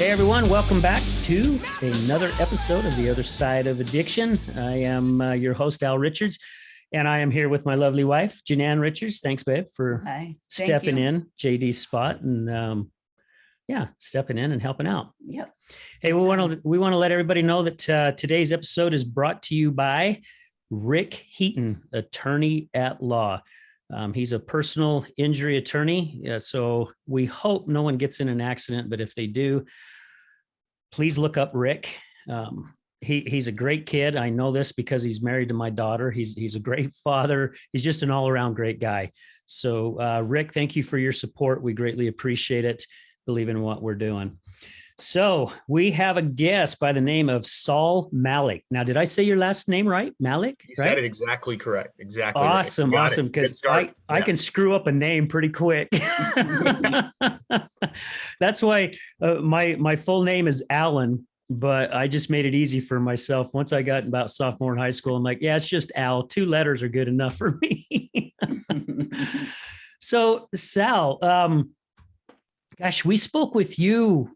Hey everyone, welcome back to another episode of The Other Side of Addiction. I am your host, Al Richards, and I am here with my lovely wife, Janan Richards. Thanks, babe, for stepping in JD's spot and stepping in and helping out. Yep. Hey, we want to let everybody know that today's episode is brought to you by Rick Heaton, attorney at law. He's a personal injury attorney, so we hope no one gets in an accident, but if they do, please look up Rick. He's a great kid. I know this because he's married to my daughter. He's a great father. He's just an all-around great guy. So Rick, thank you for your support. We greatly appreciate it. Believe in what we're doing. So we have a guest by the name of Saul Malek. Now, did I say your last name right? Malek? You said it exactly correct. Exactly. Awesome. Right. Awesome. Because I can screw up a name pretty quick. That's why my full name is Alan, but I just made it easy for myself. Once I got about sophomore in high school, I'm like, yeah, it's just Al. 2 letters are good enough for me. So Sal, gosh, we spoke with you.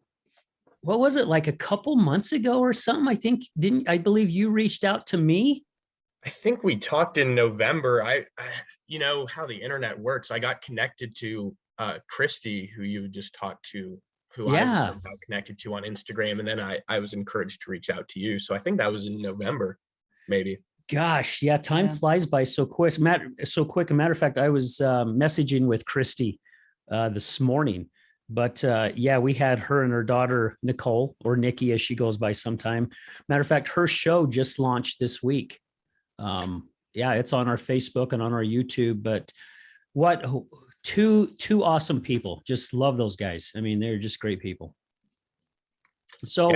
What was it, like a couple months ago or something? I believe you reached out to me. I think we talked in November. I you know how the internet works. I got connected to Christy, who you just talked to, who I was somehow connected to on Instagram. And then I was encouraged to reach out to you. So I think that was in November, maybe. Gosh, yeah, time flies by so quick. A matter of fact, I was messaging with Christy this morning. But we had her and her daughter, Nicole, or Nikki, as she goes by sometime. Matter of fact, her show just launched this week. It's on our Facebook and on our YouTube. But what two awesome people. Just love those guys. I mean, they're just great people. So,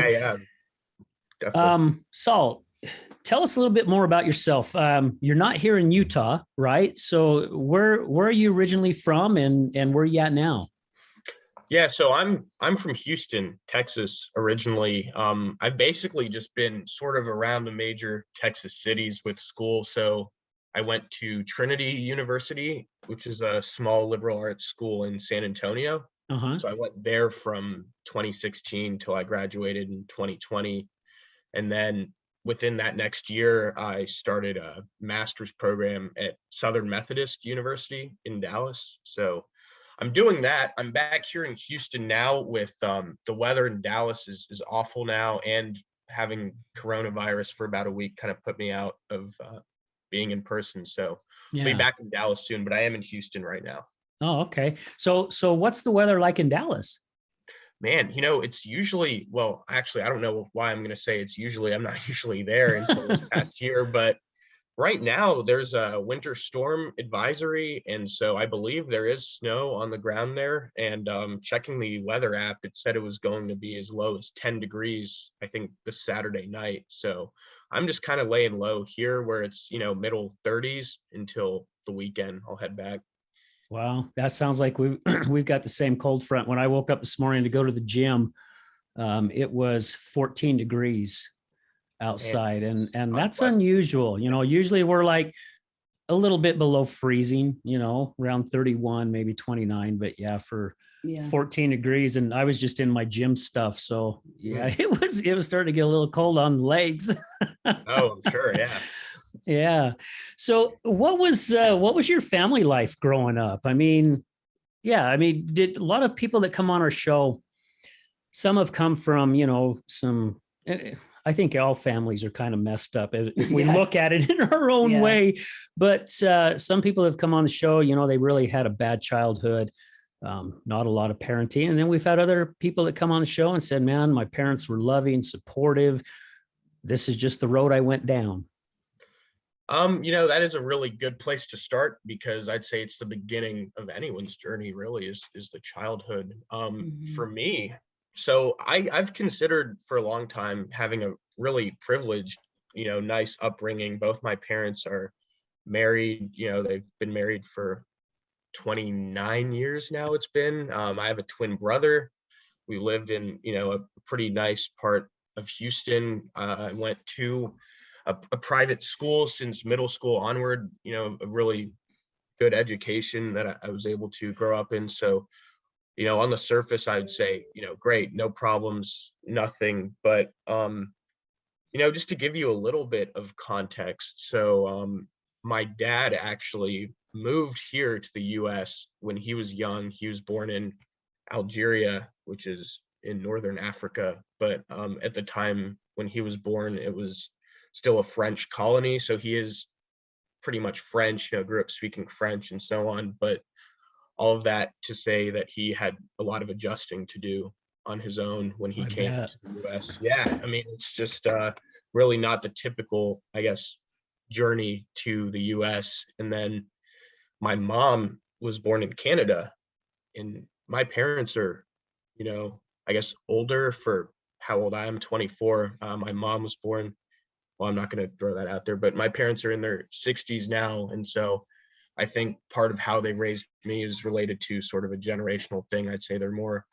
definitely. Saul, tell us a little bit more about yourself. You're not here in Utah, right? So where are you originally from and where are you at now? Yeah, so I'm from Houston, Texas originally. I've basically just been sort of around the major Texas cities with school. So I went to Trinity University, which is a small liberal arts school in San Antonio. So I went there from 2016 till I graduated in 2020. And then within that next year, I started a master's program at Southern Methodist University in Dallas. So I'm doing that. I'm back here in Houston now with the weather in Dallas is awful now, and having coronavirus for about a week kind of put me out of being in person. So I'll be back in Dallas soon, but I am in Houston right now. Oh, okay. So what's the weather like in Dallas? Man, it's usually, well, actually, I don't know why I'm going to say it's usually. I'm not usually there until this past year, but right now, there's a winter storm advisory, and so I believe there is snow on the ground there. And checking the weather app, it said it was going to be as low as 10 degrees, I think, this Saturday night. So I'm just kind of laying low here where it's, middle 30s until the weekend. I'll head back. Wow, that sounds like we've got the same cold front. When I woke up this morning to go to the gym, it was 14 degrees outside, and that's unusual. Usually we're like a little bit below freezing, around 31, maybe 29, but for 14 degrees, and I was just in my gym stuff, so it was starting to get a little cold on the legs. Oh, I'm sure. So what was your family life growing up? Did a lot of people that come on our show, some have come from some, I think all families are kind of messed up if we look at it in our own way. But some people have come on the show, they really had a bad childhood, not a lot of parenting. And then we've had other people that come on the show and said, man, my parents were loving, supportive. This is just the road I went down. That is a really good place to start, because I'd say it's the beginning of anyone's journey, really, is the childhood. For me, so I've considered for a long time having a really privileged, nice upbringing. Both my parents are married. They've been married for 29 years now. It's been. I have a twin brother. We lived in, a pretty nice part of Houston. I went to a private school since middle school onward, a really good education that I was able to grow up in. So on the surface, I would say, great, no problems, nothing. But, just to give you a little bit of context. So, my dad actually moved here to the US when he was young. He was born in Algeria, which is in northern Africa. But at the time when he was born, it was still a French colony. So he is pretty much French, grew up speaking French and so on. But all of that to say that he had a lot of adjusting to do on his own when he I came bet. to the US. Yeah, I mean, it's just really not the typical, I guess, journey to the US. And then my mom was born in Canada, and my parents are, I guess older for how old I am, 24. My mom was born, well, I'm not going to throw that out there, but my parents are in their 60s now. And so I think part of how they raised me is related to sort of a generational thing. I'd say they're more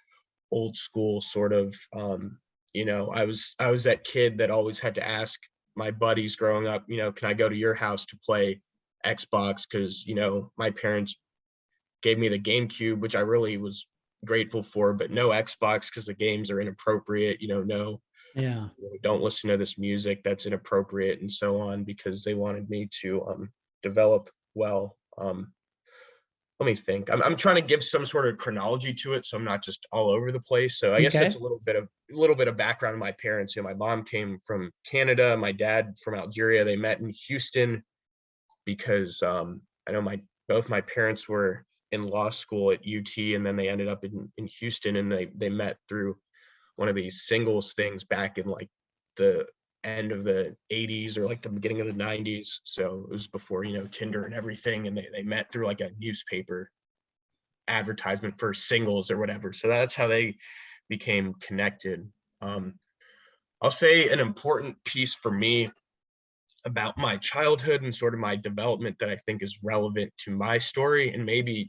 old school sort of, I was that kid that always had to ask my buddies growing up, can I go to your house to play Xbox? Because, my parents gave me the GameCube, which I really was grateful for, but no Xbox because the games are inappropriate, no, Yeah. don't listen to this music that's inappropriate and so on, because they wanted me to develop well. Let me think. I'm trying to give some sort of chronology to it, so I'm not just all over the place. So I guess that's Okay. a little bit of background on my parents. My mom came from Canada, my dad from Algeria. They met in Houston because I know both my parents were in law school at UT, and then they ended up in Houston, and they met through one of these singles things back in like the end of the 80s or like the beginning of the 90s. So it was before, Tinder and everything. And they met through like a newspaper advertisement for singles or whatever. So that's how they became connected. I'll say an important piece for me about my childhood and sort of my development that I think is relevant to my story and maybe,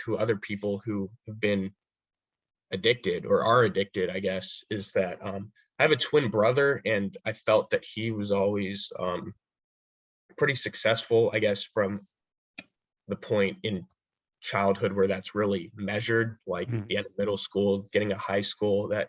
to other people who have been addicted or are addicted, I guess, is that I have a twin brother, and I felt that he was always pretty successful, I guess, from the point in childhood where that's really measured, like the end of middle school, getting a high school, that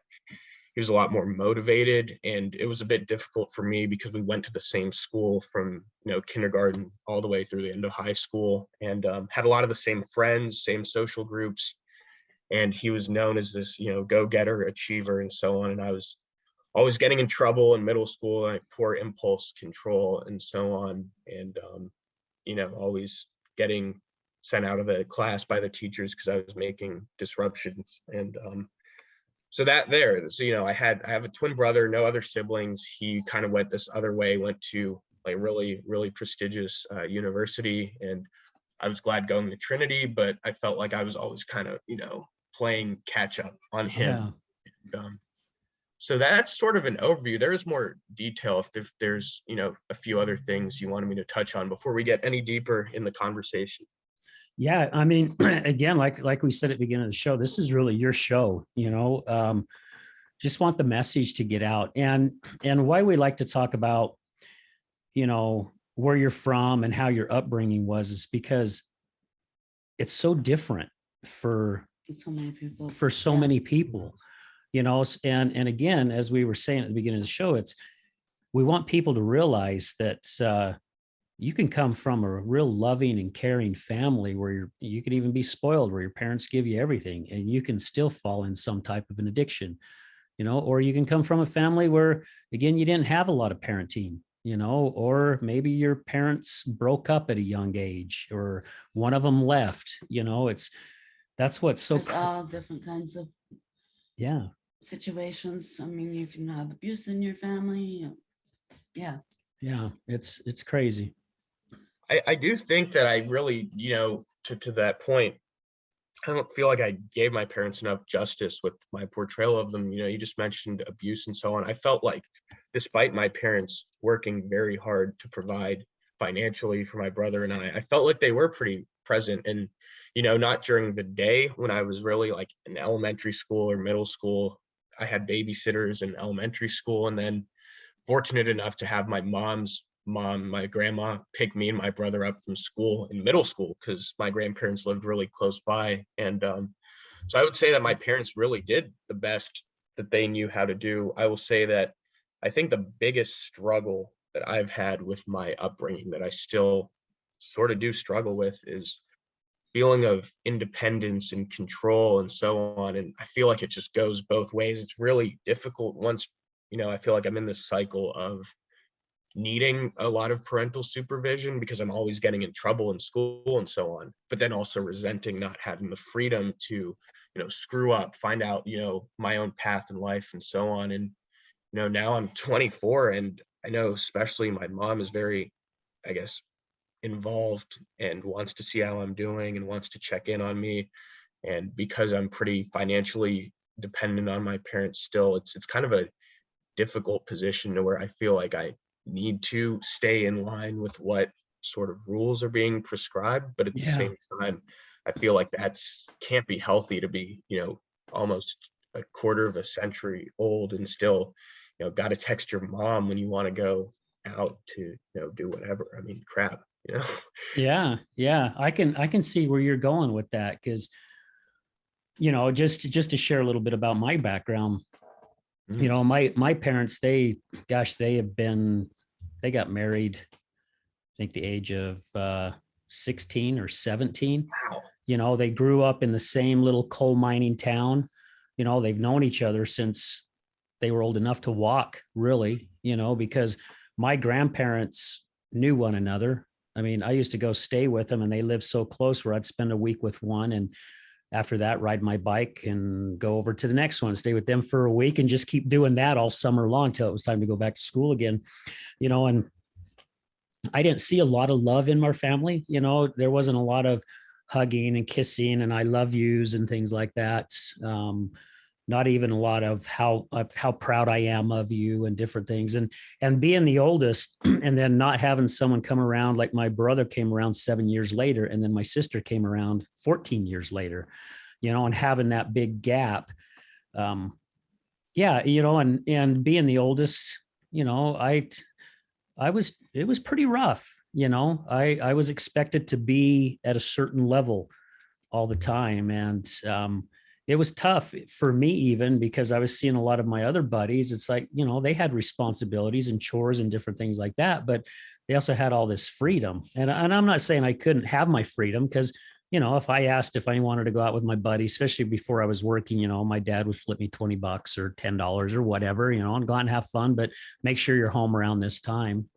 he was a lot more motivated. And it was a bit difficult for me because we went to the same school from, kindergarten all the way through the end of high school, and had a lot of the same friends, same social groups. And he was known as this, go-getter, achiever, and so on. And I was always getting in trouble in middle school, like poor impulse control and so on. And, always getting sent out of the class by the teachers because I was making disruptions. And so I have a twin brother, no other siblings. He kind of went this other way, went to like really, really prestigious university. And I was glad going to Trinity, but I felt like I was always kind of, playing catch up on him. Yeah. And, so that's sort of an overview. There's more detail if there's, a few other things you wanted me to touch on before we get any deeper in the conversation. Yeah. I mean, again, like we said at the beginning of the show, this is really your show, just want the message to get out. And why we like to talk about, where you're from and how your upbringing was is because it's so different for so many people. Many people, and again, as we were saying at the beginning of the show, we want people to realize that you can come from a real loving and caring family where you could even be spoiled, where your parents give you everything, and you can still fall in some type of an addiction, or you can come from a family where, again, you didn't have a lot of parenting, or maybe your parents broke up at a young age, or one of them left, that's what's so, There's all different kinds of yeah. situations. I mean, you can have abuse in your family. Yeah. Yeah. It's crazy. I do think that I really, to that point, I don't feel like I gave my parents enough justice with my portrayal of them. You just mentioned abuse and so on. I felt like despite my parents working very hard to provide financially for my brother and I felt like they were pretty present. And, not during the day when I was really like in elementary school or middle school. I had babysitters in elementary school, and then fortunate enough to have my mom's mom, my grandma, pick me and my brother up from school in middle school because my grandparents lived really close by. And So I would say that my parents really did the best that they knew how to do. I will say that I think the biggest struggle that I've had with my upbringing that I still sort of do struggle with is feeling of independence and control and so on. And I feel like it just goes both ways. It's really difficult once, I feel like I'm in this cycle of needing a lot of parental supervision because I'm always getting in trouble in school and so on, but then also resenting not having the freedom to, screw up, find out, my own path in life and so on. And, now I'm 24 and I know especially my mom is very, I guess, involved and wants to see how I'm doing and wants to check in on me. And because I'm pretty financially dependent on my parents still, it's kind of a difficult position to where I feel like I need to stay in line with what sort of rules are being prescribed, but at the same time I feel like that's can't be healthy to be almost a quarter of a century old and still got to text your mom when you want to go out to do whatever. I mean, crap. Yeah. I can see where you're going with that, because just to share a little bit about my background. My parents, they got married, I think the age of 16 or 17. Wow. They grew up in the same little coal mining town. They've known each other since they were old enough to walk, really, because my grandparents knew one another. I mean, I used to go stay with them and they lived so close where I'd spend a week with one, and after that, ride my bike and go over to the next one, stay with them for a week and just keep doing that all summer long till it was time to go back to school again, and I didn't see a lot of love in our family. There wasn't a lot of hugging and kissing and I love yous and things like that. Not even a lot of how proud I am of you and different things. And being the oldest and then not having someone come around, like my brother came around 7 years later, and then my sister came around 14 years later, and having that big gap. And being the oldest, it was pretty rough. I was expected to be at a certain level all the time. And it was tough for me, even because I was seeing a lot of my other buddies. It's like, they had responsibilities and chores and different things like that, but they also had all this freedom. And I'm not saying I couldn't have my freedom, because, if I asked if I wanted to go out with my buddy, especially before I was working, my dad would flip me $20 or $10 or whatever, and go out and have fun, but make sure you're home around this time.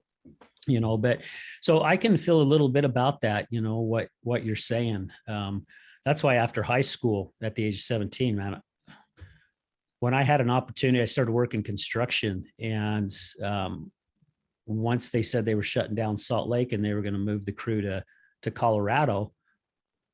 But so I can feel a little bit about that, what you're saying. That's why after high school at the age of 17, man, when I had an opportunity, I started working construction, and once they said they were shutting down Salt Lake and they were going to move the crew to Colorado,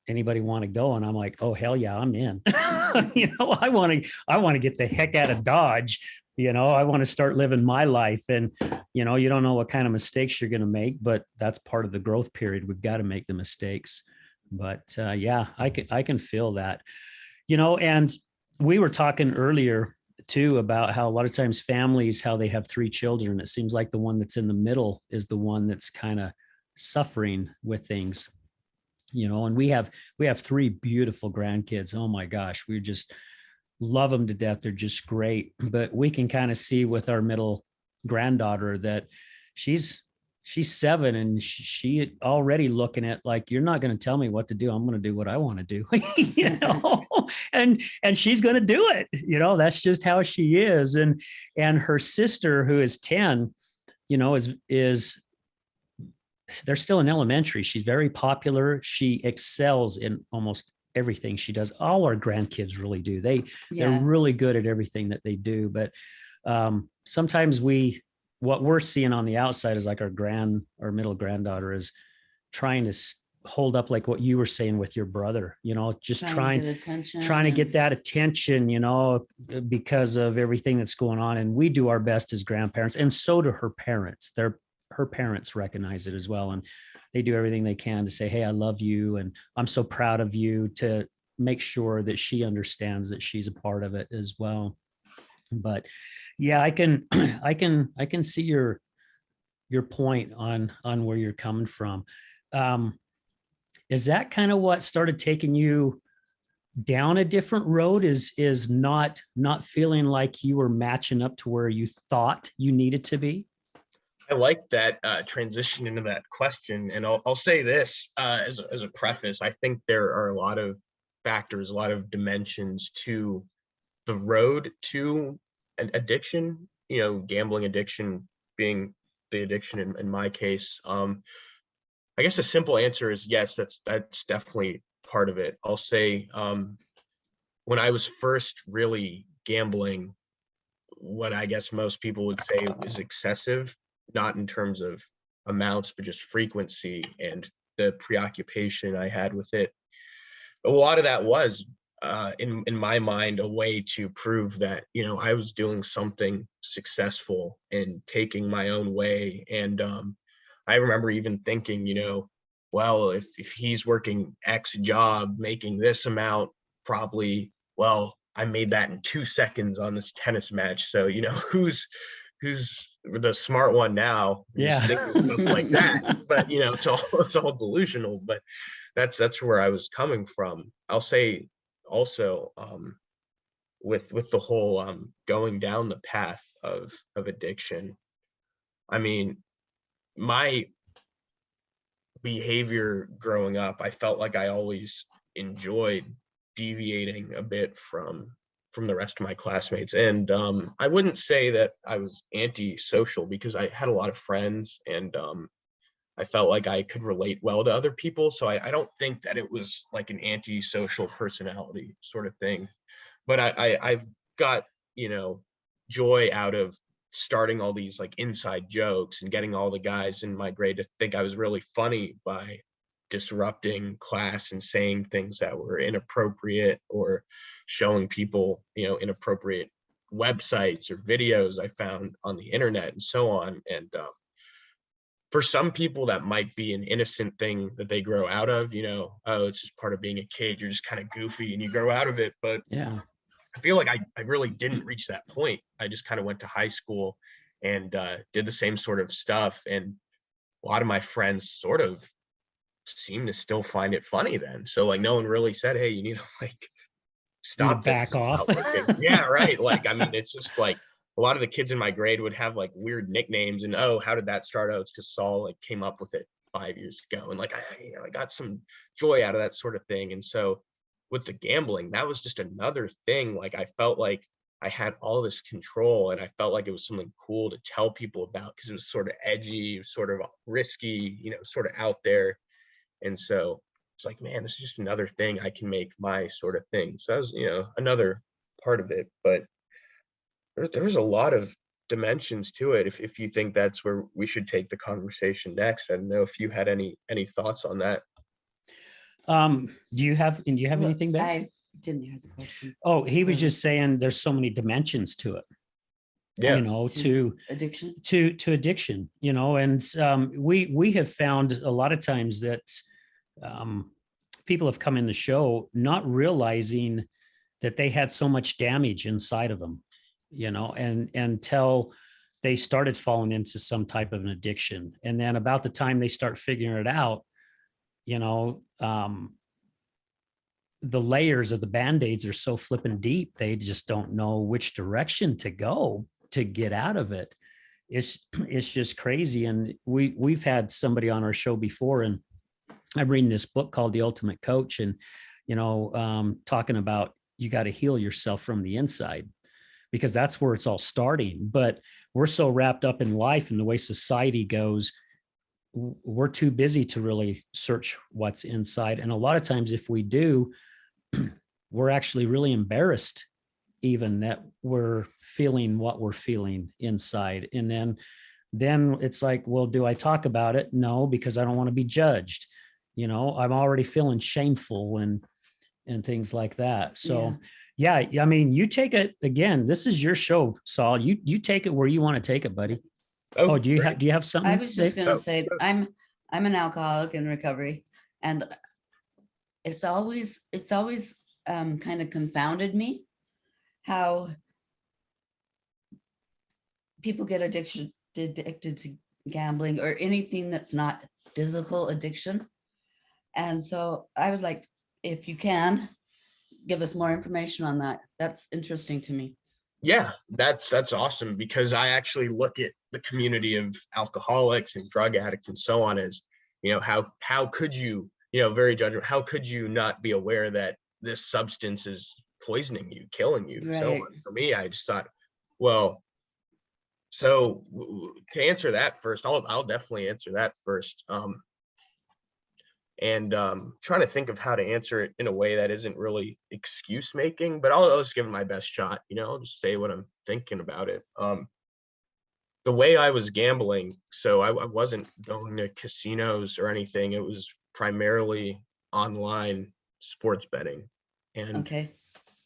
anybody want to go? And I'm like, oh, hell yeah, I'm in. I want to get the heck out of Dodge. I want to start living my life. And, you don't know what kind of mistakes you're going to make, but that's part of the growth period. We've got to make the mistakes. But I can feel that, and we were talking earlier too about how a lot of times families, how they have 3 children. It seems like the one that's in the middle is the one that's kind of suffering with things, and we have 3 beautiful grandkids. Oh my gosh. We just love them to death. They're just great. But we can kind of see with our middle granddaughter that she's 7 and she already looking at like, you're not going to tell me what to do. I'm going to do what I want to do, and she's going to do it. That's just how she is. And her sister, who is 10, is they're still in elementary. She's very popular. She excels in almost everything she does. All our grandkids really do. They're really good at everything that they do. But sometimes what we're seeing on the outside is like our middle granddaughter is trying to hold up, like what you were saying with your brother, just trying to get that attention, because of everything that's going on. And we do our best as grandparents, and so do her parents. Her parents recognize it as well. And they do everything they can to say, hey, I love you. And I'm so proud of you, to make sure that she understands that she's a part of it as well. But yeah, I can see your point on where you're coming from. Is that kind of what started taking you down a different road is not feeling like you were matching up to where you thought you needed to be? I like that transition into that question, and I'll say this as a preface. I think there are a lot of factors, a lot of dimensions to the road to an addiction. You know, gambling addiction being the addiction in my case. I guess the simple answer is yes. That's definitely part of it. I'll say when I was first really gambling, what I guess most people would say is excessive, not in terms of amounts, but just frequency and the preoccupation I had with it. A lot of that was, in my mind, a way to prove that, you know, I was doing something successful and taking my own way. And I remember even thinking, you know, well, if he's working X job, making this amount, probably, well, I made that in 2 seconds on this tennis match. So, you know, who's the smart one now? Yeah. Stuff like that. But you know, it's all delusional. But that's where I was coming from. I'll say also with the whole going down the path of addiction. I mean, my behavior growing up, I felt like I always enjoyed deviating a bit from the rest of my classmates. And I wouldn't say that I was anti-social because I had a lot of friends, and I felt like I could relate well to other people. So I don't think that it was like an anti-social personality sort of thing. But I've got, you know, joy out of starting all these like inside jokes and getting all the guys in my grade to think I was really funny by disrupting class and saying things that were inappropriate or showing people, you know, inappropriate websites or videos I found on the internet and so on. And for some people, that might be an innocent thing that they grow out of, you know, oh, it's just part of being a kid. You're just kind of goofy and you grow out of it. But Yeah. I feel like I really didn't reach that point. I just kind of went to high school and did the same sort of stuff. And a lot of my friends sort of seemed to still find it funny then. So like no one really said, hey, you need to like stop this. Back off. Yeah, right. Like, I mean, it's just like a lot of the kids in my grade would have like weird nicknames, and oh, how did that start out? It's because Saul like came up with it 5 years ago. And like I got some joy out of that sort of thing. And so with the gambling, that was just another thing. Like I felt like I had all this control, and I felt like it was something cool to tell people about because it was sort of edgy, it was sort of risky, you know, sort of out there. And so it's like, man, this is just another thing I can make my sort of thing. So that was, you know, another part of it. But there's a lot of dimensions to it. If you think that's where we should take the conversation next, I don't know if you had any thoughts on that. Do you have Well, anything back? I didn't hear the question. Oh, he was just saying there's so many dimensions to it. Yeah. You know, to addiction. to addiction, you know, and we have found a lot of times that people have come in the show not realizing that they had so much damage inside of them, you know, and until they started falling into some type of an addiction. And then about the time they start figuring it out, you know, the layers of the band-aids are so flipping deep, they just don't know which direction to go to get out of it. It's just crazy. And we've had somebody on our show before, and I'm reading this book called The Ultimate Coach, and, you know, talking about you got to heal yourself from the inside, because that's where it's all starting. But we're so wrapped up in life and the way society goes, we're too busy to really search what's inside. And a lot of times if we do, we're actually really embarrassed even that we're feeling what we're feeling inside. And then it's like, well, do I talk about it? No, because I don't want to be judged. You know, I'm already feeling shameful and things like that. So yeah, I mean, you take it again. This is your show, Saul. You take it where you want to take it, buddy. Oh, do you have something? I was just going to say, I'm an alcoholic in recovery, and it's always kind of confounded me how people get addicted to gambling or anything that's not physical addiction. And so I would like, if you can, give us more information on that. That's interesting to me. Yeah, that's awesome, because I actually look at the community of alcoholics and drug addicts and so on as, how could you, very judgmental, how could you not be aware that this substance is poisoning you, killing you? So Right. for me, I just thought, well, so to answer that first, I'll definitely answer that first. And trying to think of how to answer it in a way that isn't really excuse making, but I'll just give it my best shot. I'll just say what I'm thinking about it. The way I was gambling, so I wasn't going to casinos or anything. It was primarily online sports betting. And Okay.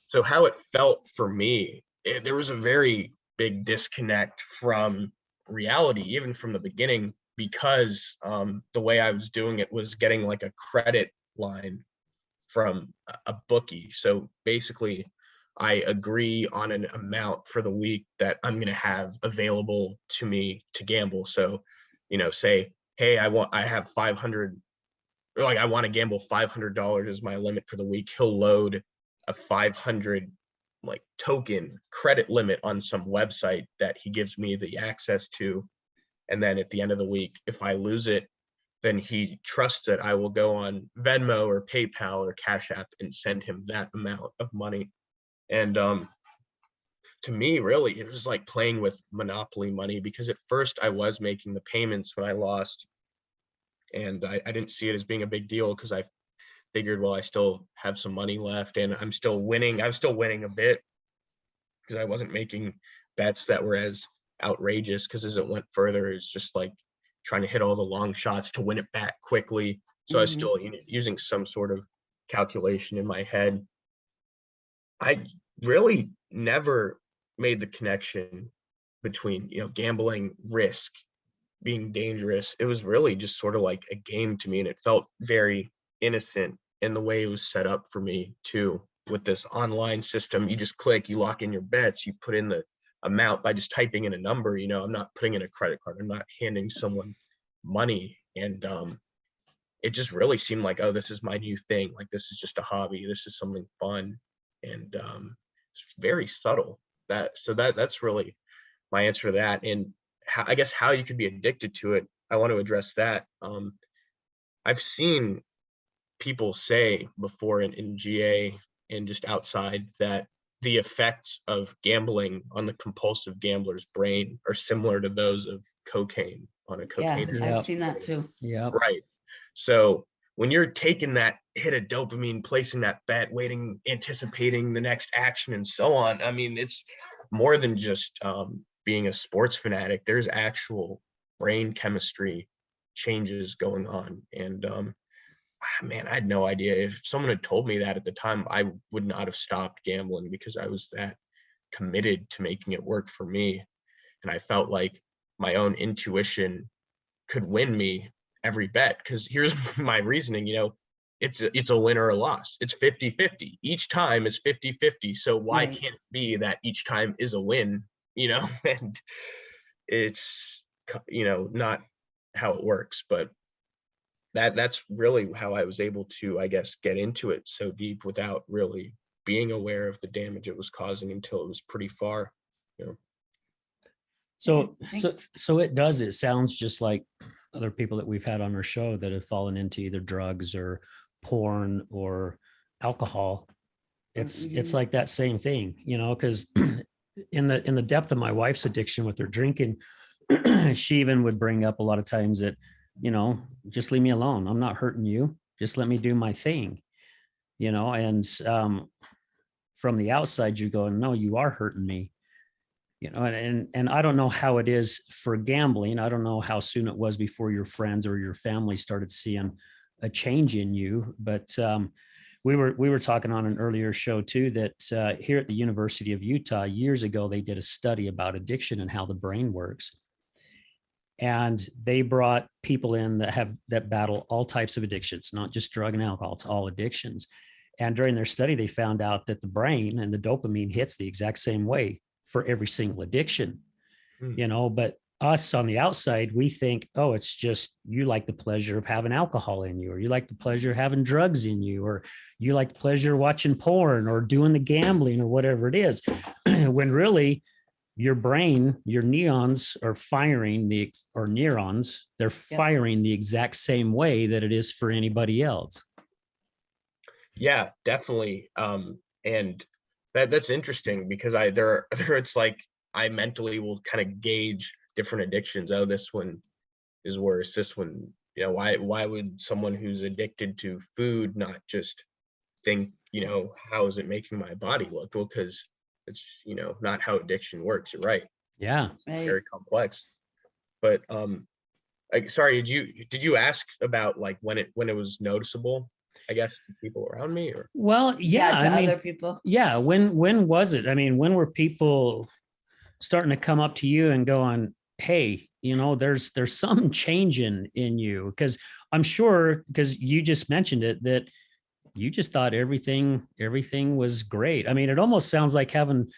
so how it felt for me, there was a very big disconnect from reality, even from the beginning, because the way I was doing it was getting like a credit line from a bookie. So basically, I agree on an amount for the week that I'm going to have available to me to gamble. So, say, hey, I have 500, or like I want to gamble $500 as my limit for the week. He'll load a 500 like token credit limit on some website that he gives me the access to. And then at the end of the week, if I lose it, then he trusts that I will go on Venmo or PayPal or Cash App and send him that amount of money. And to me, really, it was like playing with Monopoly money, because at first I was making the payments when I lost. And I didn't see it as being a big deal, because I figured, well, I still have some money left and I'm still winning. I was still winning a bit, because I wasn't making bets that were as outrageous, because as it went further, it's just like trying to hit all the long shots to win it back quickly. So I was still using some sort of calculation in my head. I really never made the connection between, gambling, risk, being dangerous. It was really just sort of like a game to me, and it felt very innocent in the way it was set up for me too. With this online system, you just click, you lock in your bets, you put in the amount by just typing in a number. I'm not putting in a credit card, I'm not handing someone money. And it just really seemed like, oh, this is my new thing, like this is just a hobby, this is something fun. And it's very subtle. That's really my answer to that. And I guess how you could be addicted to it, I want to address that. I've seen people say before in GA and just outside that the effects of gambling on the compulsive gambler's brain are similar to those of cocaine on a cocaine. Yeah, I've seen that too. Yeah. Right. So when you're taking that hit of dopamine, placing that bet, waiting, anticipating the next action and so on, I mean, it's more than just being a sports fanatic. There's actual brain chemistry changes going on. And man, I had no idea. If someone had told me that at the time, I would not have stopped gambling, because I was that committed to making it work for me. And I felt like my own intuition could win me every bet, because here's my reasoning. It's a win or a loss. It's 50-50. Each time is 50-50. So why can't it be that each time is a win? And it's not how it works. But that's really how I was able to, I guess, get into it so deep without really being aware of the damage it was causing until it was pretty far. So Thanks. it sounds just like other people that we've had on our show that have fallen into either drugs or porn or alcohol. It's like that same thing, because in the depth of my wife's addiction with her drinking, she even would bring up a lot of times that, just leave me alone. I'm not hurting you. Just let me do my thing, and from the outside, you go, no, you are hurting me. And I don't know how it is for gambling. I don't know how soon it was before your friends or your family started seeing a change in you. But we were talking on an earlier show too, that here at the University of Utah years ago, they did a study about addiction and how the brain works. And they brought people in that battle all types of addictions, not just drug and alcohol, it's all addictions. And during their study, they found out that the brain and the dopamine hits the exact same way for every single addiction, but us on the outside, we think, oh, it's just you like the pleasure of having alcohol in you, or you like the pleasure of having drugs in you, or you like the pleasure of watching porn or doing the gambling or whatever it is. When really your brain, your neurons are firing or neurons, they're firing the exact same way that it is for anybody else. Yeah, definitely. And that's interesting because there it's like I mentally will kind of gauge different addictions. Oh, this one is worse. This one, why would someone who's addicted to food not just think, how is it making my body look? Well, because it's, not how addiction works. You're right. Yeah. It's very complex. But sorry, did you ask about like when it was noticeable, I guess, to people around me? Or well, yeah, to other people. Yeah. When was it? I mean, when were people starting to come up to you and go on, hey, there's some changing in you? Because I'm sure, because you just mentioned it, that you just thought everything was great. I mean, it almost sounds like having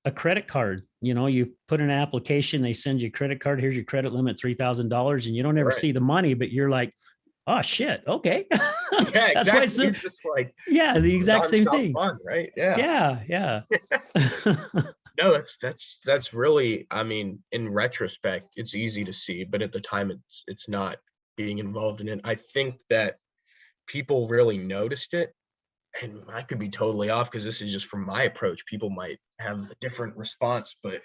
a credit card. You put in an application, they send you a credit card. Here's your credit limit, $3,000, and you don't ever see the money, but you're like, oh shit, okay. Yeah, That's exactly. why it's It's just like, yeah, the exact same thing. Fun, right? Yeah. Yeah. No, that's really, I mean, in retrospect, it's easy to see, but at the time it's not, being involved in it. I think that people really noticed it, and I could be totally off because this is just from my approach. People might have a different response, but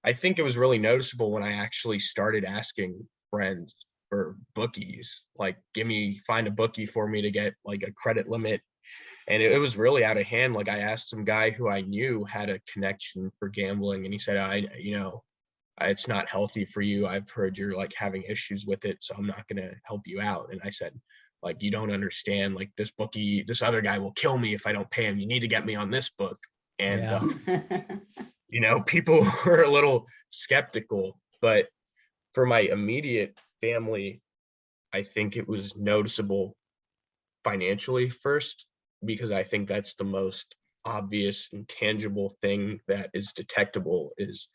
I think it was really noticeable when I actually started asking friends for bookies, like find a bookie for me to get like a credit limit. And it was really out of hand. Like I asked some guy who I knew had a connection for gambling, and he said, it's not healthy for you. I've heard you're like having issues with it, so I'm not going to help you out. And I said, like, you don't understand, like this other guy will kill me if I don't pay him. You need to get me on this book. And, people were a little skeptical, but for my immediate family, I think it was noticeable financially first, because I think that's the most obvious and tangible thing that is detectable is,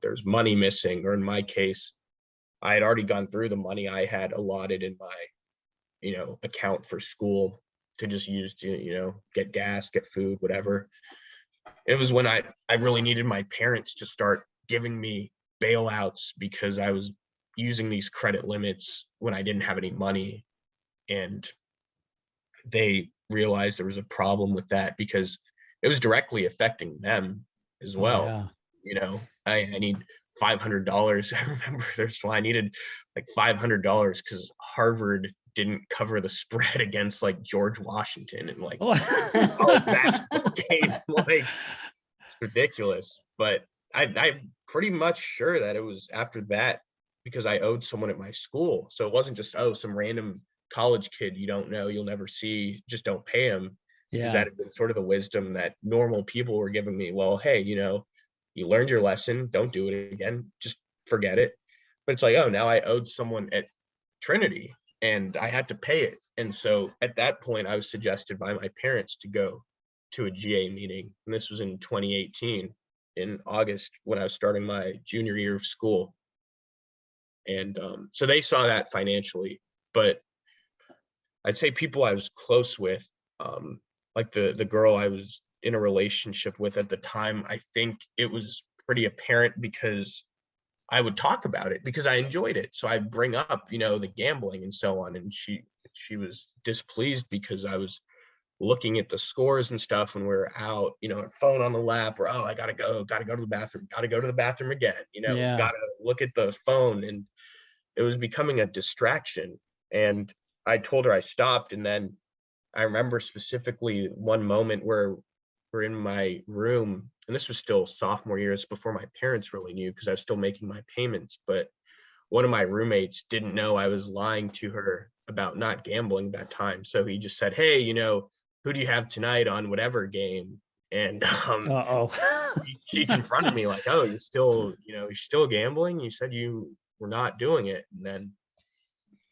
there's money missing, or in my case, I had already gone through the money I had allotted in my, account for school to just use to, get gas, get food, whatever. It was when I really needed my parents to start giving me bailouts because I was using these credit limits when I didn't have any money. And they realized there was a problem with that because it was directly affecting them as well. I need $500. I remember I needed like $500 because Harvard didn't cover the spread against like George Washington and like college basketball game. Like, it's ridiculous. But I'm pretty much sure that it was after that, because I owed someone at my school. So it wasn't just, some random college kid you don't know, you'll never see, just don't pay him. Because that had been sort of the wisdom that normal people were giving me. Well, hey, you learned your lesson, don't do it again, just forget it. But it's like, now I owed someone at Trinity and I had to pay it. And so at that point, I was suggested by my parents to go to a GA meeting. And this was in 2018, in August, when I was starting my junior year of school. And so they saw that financially, but I'd say people I was close with, like the girl I was in a relationship with at the time, I think it was pretty apparent because I would talk about it because I enjoyed it. So I'd bring up, the gambling and so on. And she was displeased because I was looking at the scores and stuff when we were out, her phone on the lap, or, I gotta go to the bathroom again, gotta look at the phone. And it was becoming a distraction. And I told her I stopped. And then I remember specifically one moment where we're in my room, and this was still sophomore years before my parents really knew because I was still making my payments. But one of my roommates didn't know I was lying to her about not gambling that time. So he just said, hey, who do you have tonight on whatever game? And he confronted me like, oh, you're still gambling? You said you were not doing it. And then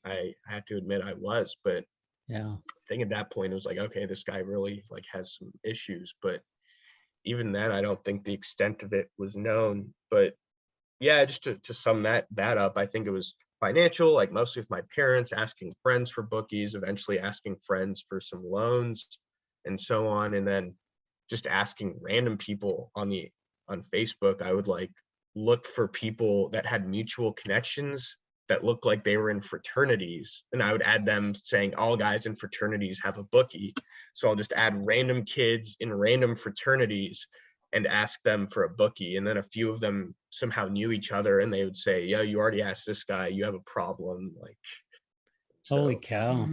I had to admit I was, but I think at that point it was like, okay, this guy really like has some issues. But even then, I don't think the extent of it was known. But yeah, just to sum that up, I think it was financial, like mostly with my parents, asking friends for bookies, eventually asking friends for some loans and so on. And then just asking random people on Facebook. I would like look for people that had mutual connections that looked like they were in fraternities, and I would add them saying all guys in fraternities have a bookie. So I'll just add random kids in random fraternities and ask them for a bookie. And then a few of them somehow knew each other, and they would say, "Yeah, you already asked this guy, you have a problem." Like, Holy so, cow.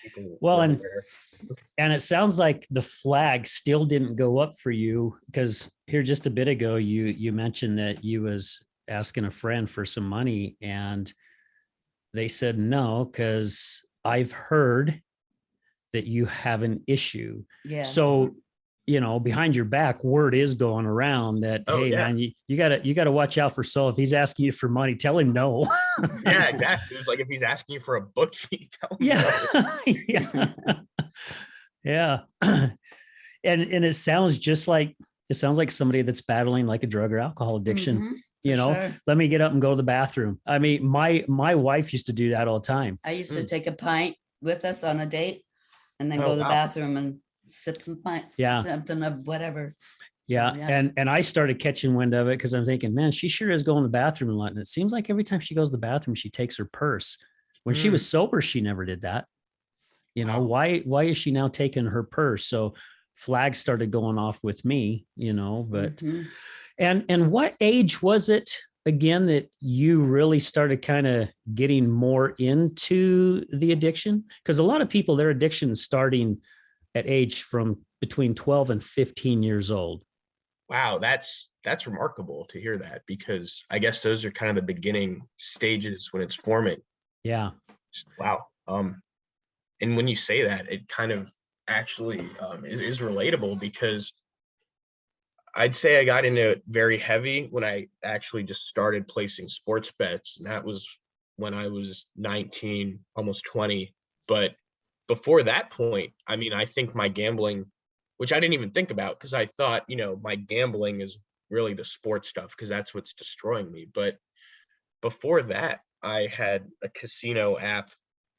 people Well, were and aware. it sounds like the flag still didn't go up for you, because here just a bit ago you mentioned that you was asking a friend for some money and they said no, because I've heard that you have an issue. Yeah. So, behind your back, word is going around that, Oh hey yeah. man, you gotta watch out for Saul. If he's asking you for money, tell him no. Yeah, exactly. It was like, if he's asking you for a bookie, tell him Yeah. no. Yeah. Yeah. And it sounds like somebody that's battling like a drug or alcohol addiction. Mhm, for sure. Let me get up and go to the bathroom. I mean, my wife used to do that all the time. I used to take a pint with us on a date and then Oh, go to the wow. bathroom and sip some pint, Yeah. something of whatever. Yeah. So, yeah. And I started catching wind of it because I'm thinking, man, she sure is going to the bathroom a lot. And it seems like every time she goes to the bathroom, she takes her purse. When she was sober, she never did that. Wow. Why is she now taking her purse? So flags started going off with me, but Mhm. and what age was it again that you really started kind of getting more into the addiction? Because a lot of people, their addiction is starting at age from between 12 and 15 years old. Wow, that's remarkable to hear that, because I guess those are kind of the beginning stages when it's forming. Yeah. Wow. And when you say that, it kind of actually is relatable, because I'd say I got into it very heavy when I actually just started placing sports bets, and that was when I was 19, almost 20. But before that point, I mean, I think my gambling, which I didn't even think about, because I thought, my gambling is really the sports stuff, because that's what's destroying me. But before that, I had a casino app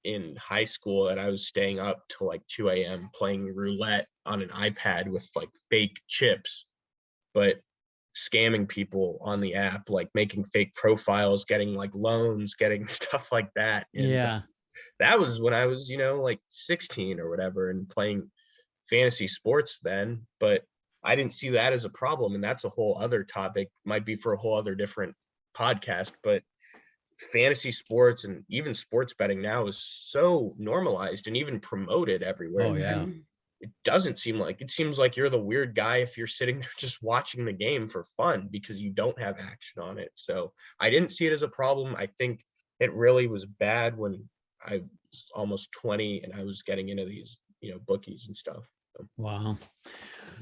in high school, and I was staying up till like 2 a.m. playing roulette on an iPad with like fake chips, but scamming people on the app, like making fake profiles, getting like loans, getting stuff like that. And Yeah. that was when I was, like 16 or whatever, and playing fantasy sports then. But I didn't see that as a problem. And that's a whole other topic, might be for a whole other different podcast. But fantasy sports and even sports betting now is so normalized and even promoted everywhere. Oh yeah. Mhm. It doesn't seem like, it seems like you're the weird guy if you're sitting there just watching the game for fun because you don't have action on it. So I didn't see it as a problem. I think it really was bad when I was almost 20 and I was getting into these, bookies and stuff. So, Wow.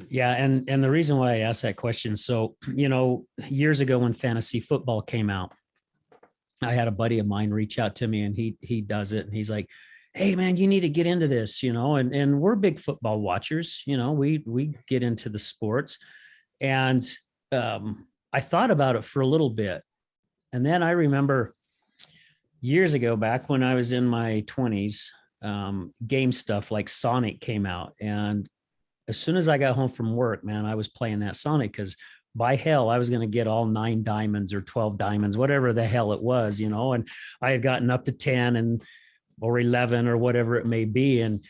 Yeah. And the reason why I asked that question, so, years ago when fantasy football came out, I had a buddy of mine reach out to me, and he does it. And he's like, hey man, you need to get into this, and we're big football watchers, we get into the sports. And I thought about it for a little bit. And then I remember years ago, back when I was in my 20s, game stuff like Sonic came out. And as soon as I got home from work, man, I was playing that Sonic, because by hell, I was going to get all 9 diamonds or 12 diamonds, whatever the hell it was, and I had gotten up to 10 or 11 or whatever it may be. And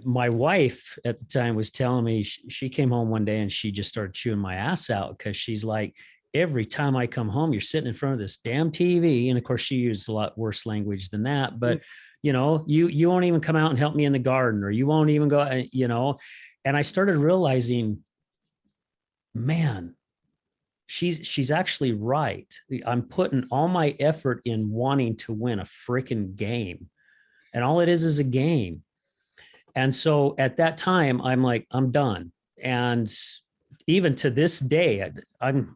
my wife at the time was telling me, she came home one day and she just started chewing my ass out, because she's like, every time I come home, you're sitting in front of this damn TV. And of course, she used a lot worse language than that. But, you won't even come out and help me in the garden, or you won't even go, And I started realizing, man, she's actually right. I'm putting all my effort in wanting to win a freaking game, and all it is a game. And so at that time, I'm like, I'm done. And even to this day, I'm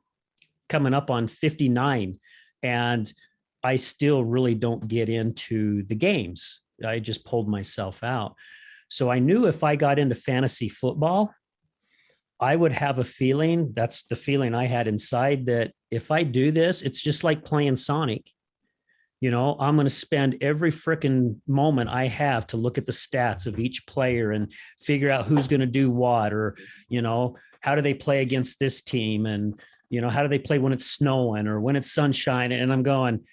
coming up on 59, and I still really don't get into the games. I just pulled myself out. So I knew if I got into fantasy football, I would have a feeling, that's the feeling I had inside, that if I do this, it's just like playing Sonic. I'm going to spend every freaking moment I have to look at the stats of each player and figure out who's going to do what, or, how do they play against this team? And, how do they play when it's snowing or when it's sunshine? And I'm going,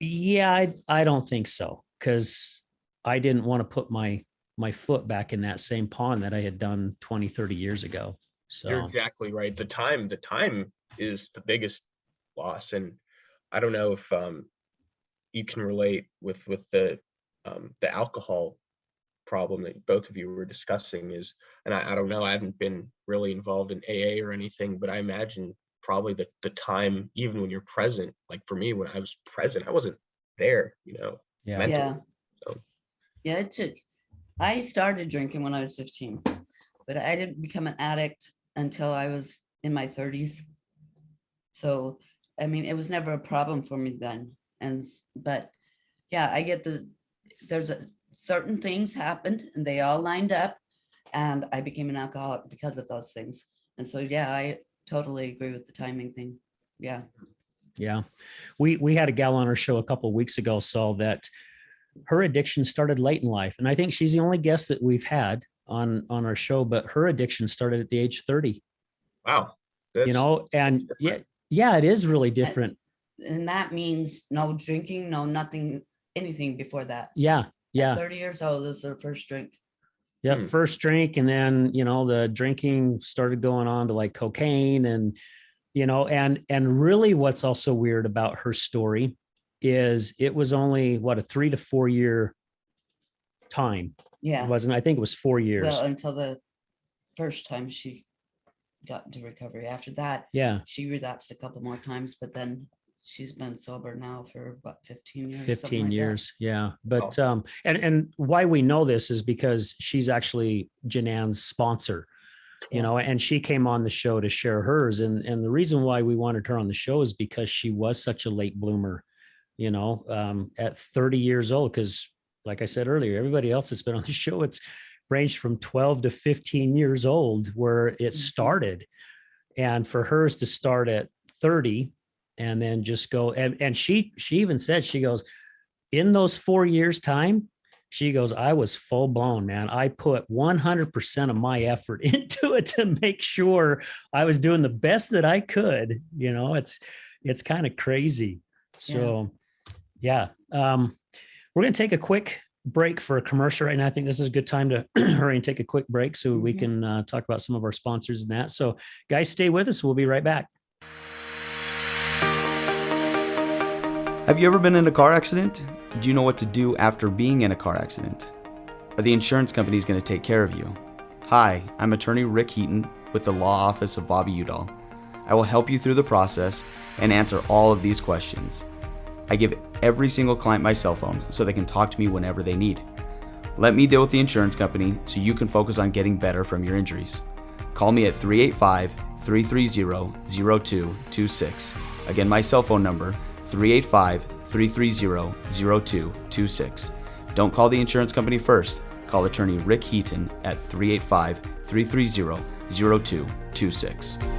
yeah, I don't think so. Cause I didn't want to put my foot back in that same pond that I had done 20, 30 years ago. So you're exactly right. The time is the biggest loss. And I don't know if, you can relate with the alcohol problem that both of you were discussing is, and I don't know, I haven't been really involved in AA or anything, but I imagine probably the time, even when you're present, like for me, when I was present, I wasn't there, Yeah. mentally. Yeah. I started drinking when I was 15, but I didn't become an addict until I was in my 30s. So, I mean, it was never a problem for me then. But yeah, I get certain things happened and they all lined up and I became an alcoholic because of those things. And so, yeah, I totally agree with the timing thing. Yeah. Yeah. We had a gal on our show a couple of weeks ago, Saul, that her addiction started late in life. And I think she's the only guest that we've had on our show, but her addiction started at the age of 30. Wow. And yeah, it is really different. And that means no drinking, no nothing, anything before that. Yeah. At 30 years old is their first drink. Yep. First drink. And then, the drinking started going on to like cocaine and, and really what's also weird about her story is it was only a 3 to 4 year time. Yeah. I think it was 4 years. Well, until the first time she got into recovery. After that, yeah, she relapsed a couple more times, but then she's been sober now for about 15 years. 15 years. Yeah. But, and why we know this is because she's actually Janan's sponsor, and she came on the show to share hers. And the reason why we wanted her on the show is because she was such a late bloomer, at 30 years old. Cause like I said earlier, everybody else that's been on the show, it's ranged from 12 to 15 years old where it started. And for hers to start at 30, and then just go, and she even said, she goes, in those 4 years time, she goes, I was full blown, man. I put 100% of my effort into it to make sure I was doing the best that I could. It's kind of crazy. So yeah. We're going to take a quick break for a commercial right now. I think this is a good time to hurry and take a quick break so we can talk about some of our sponsors and that. So guys, stay with us. We'll be right back. Have you ever been in a car accident? Do you know what to do after being in a car accident? Are the insurance companies going to take care of you? Hi, I'm attorney Rick Heaton with the Law Office of Bobby Udall. I will help you through the process and answer all of these questions. I give every single client my cell phone so they can talk to me whenever they need. Let me deal with the insurance company so you can focus on getting better from your injuries. Call me at 385-330-0226. Again, my cell phone number, 385-330-0226. Don't call the insurance company first. Call attorney Rick Heaton at 385-330-0226.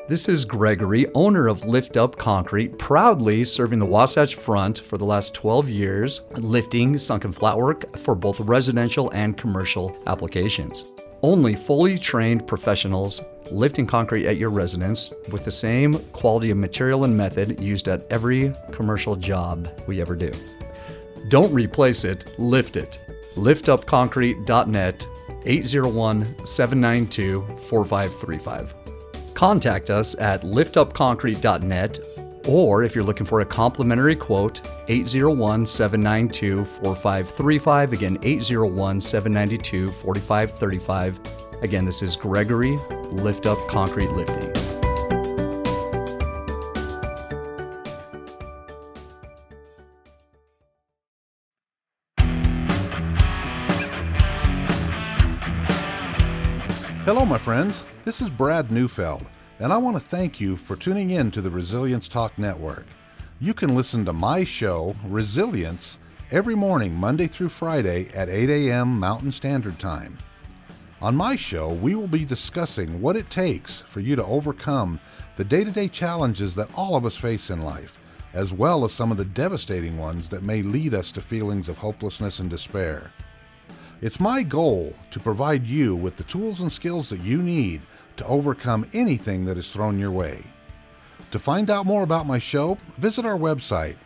This is Gregory, owner of Lift Up Concrete, proudly serving the Wasatch Front for the last 12 years, lifting sunk and flat work for both residential and commercial applications. Only fully trained professionals lifting concrete at your residence with the same quality of material and method used at every commercial job we ever do. Don't replace it, lift it. liftupconcrete.net, 801-792-4535. Contact us at liftupconcrete.net, or if you're looking for a complimentary quote, 801-792-4535. Again, 801-792-4535. Again, this is Gregory, Lift Up Concrete Lifting. Hello, my friends. This is Brad Neufeld, and I want to thank you for tuning in to the Resilience Talk Network. You can listen to my show, Resilience, every morning, Monday through Friday at 8 a.m. Mountain Standard Time. On my show, we will be discussing what it takes for you to overcome the day-to-day challenges that all of us face in life, as well as some of the devastating ones that may lead us to feelings of hopelessness and despair. It's my goal to provide you with the tools and skills that you need to overcome anything that is thrown your way. To find out more about my show, visit our website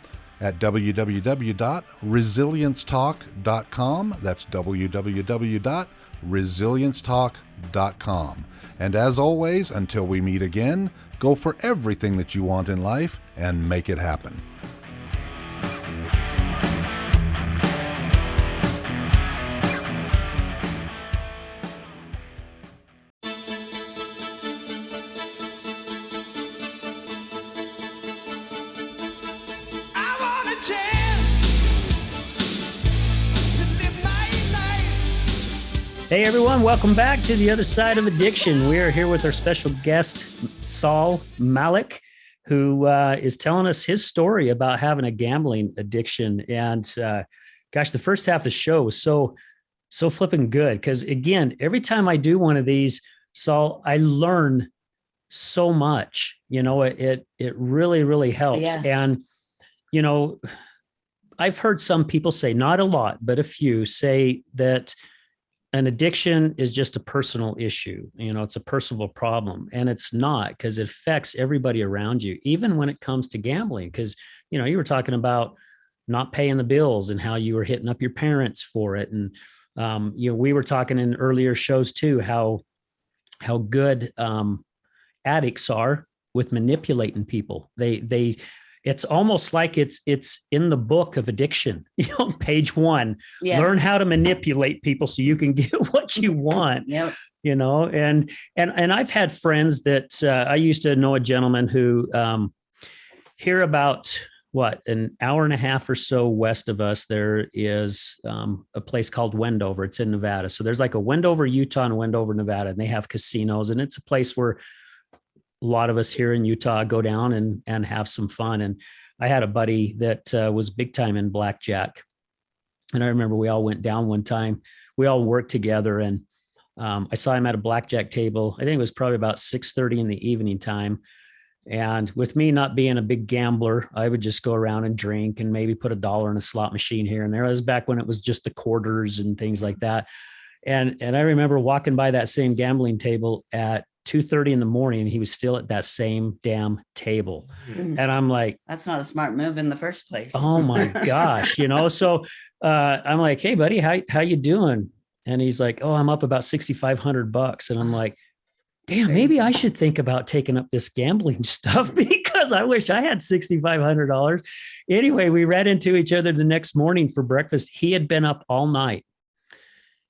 at www.resiliencetalk.com. That's www.resiliencetalk.com. And as always, until we meet again, go for everything that you want in life and make it happen. Hey everyone, welcome back to The Other Side of Addiction. We are here with our special guest, Saul Malek, who is telling us his story about having a gambling addiction. And gosh, the first half of the show was so flipping good. Because again, every time I do one of these, Saul, I learn so much. You know, it really, really helps. Yeah. And, you know, I've heard some people say, not a lot, but a few say that an addiction is just a personal issue. You know, it's a personal problem, and it's not, because it affects everybody around you, even when it comes to gambling. Because, you know, you were talking about not paying the bills and how you were hitting up your parents for it. And, you know, we were talking in earlier shows too, how good addicts are with manipulating people. It's almost like it's in the book of addiction, you know, page 1, learn how to manipulate people so you can get what you want, Yep. you know, and I've had friends that I used to know a gentleman who here about an hour and a half or so west of us, there is a place called Wendover. It's in Nevada. So there's like a Wendover, Utah and Wendover, Nevada, and they have casinos, and it's a place where a lot of us here in Utah go down and have some fun. And I had a buddy that was big time in blackjack. And I remember we all went down one time. We all worked together, and I saw him at a blackjack table. I think it was probably about 6:30 in the evening time. And with me not being a big gambler, I would just go around and drink and maybe put $1 in a slot machine here and there. It was back when it was just the quarters and things like that. And I remember walking by that same gambling table at 2:30 in the morning, and he was still at that same damn table. Mm. And I'm like, That's not a smart move in the first place. oh my gosh, you know? So I'm like, hey buddy, how you doing? And he's like, oh, I'm up about $6,500. And I'm like, damn, maybe I should think about taking up this gambling stuff, because I wish I had $6,500. Anyway, we ran into each other the next morning for breakfast. He had been up all night.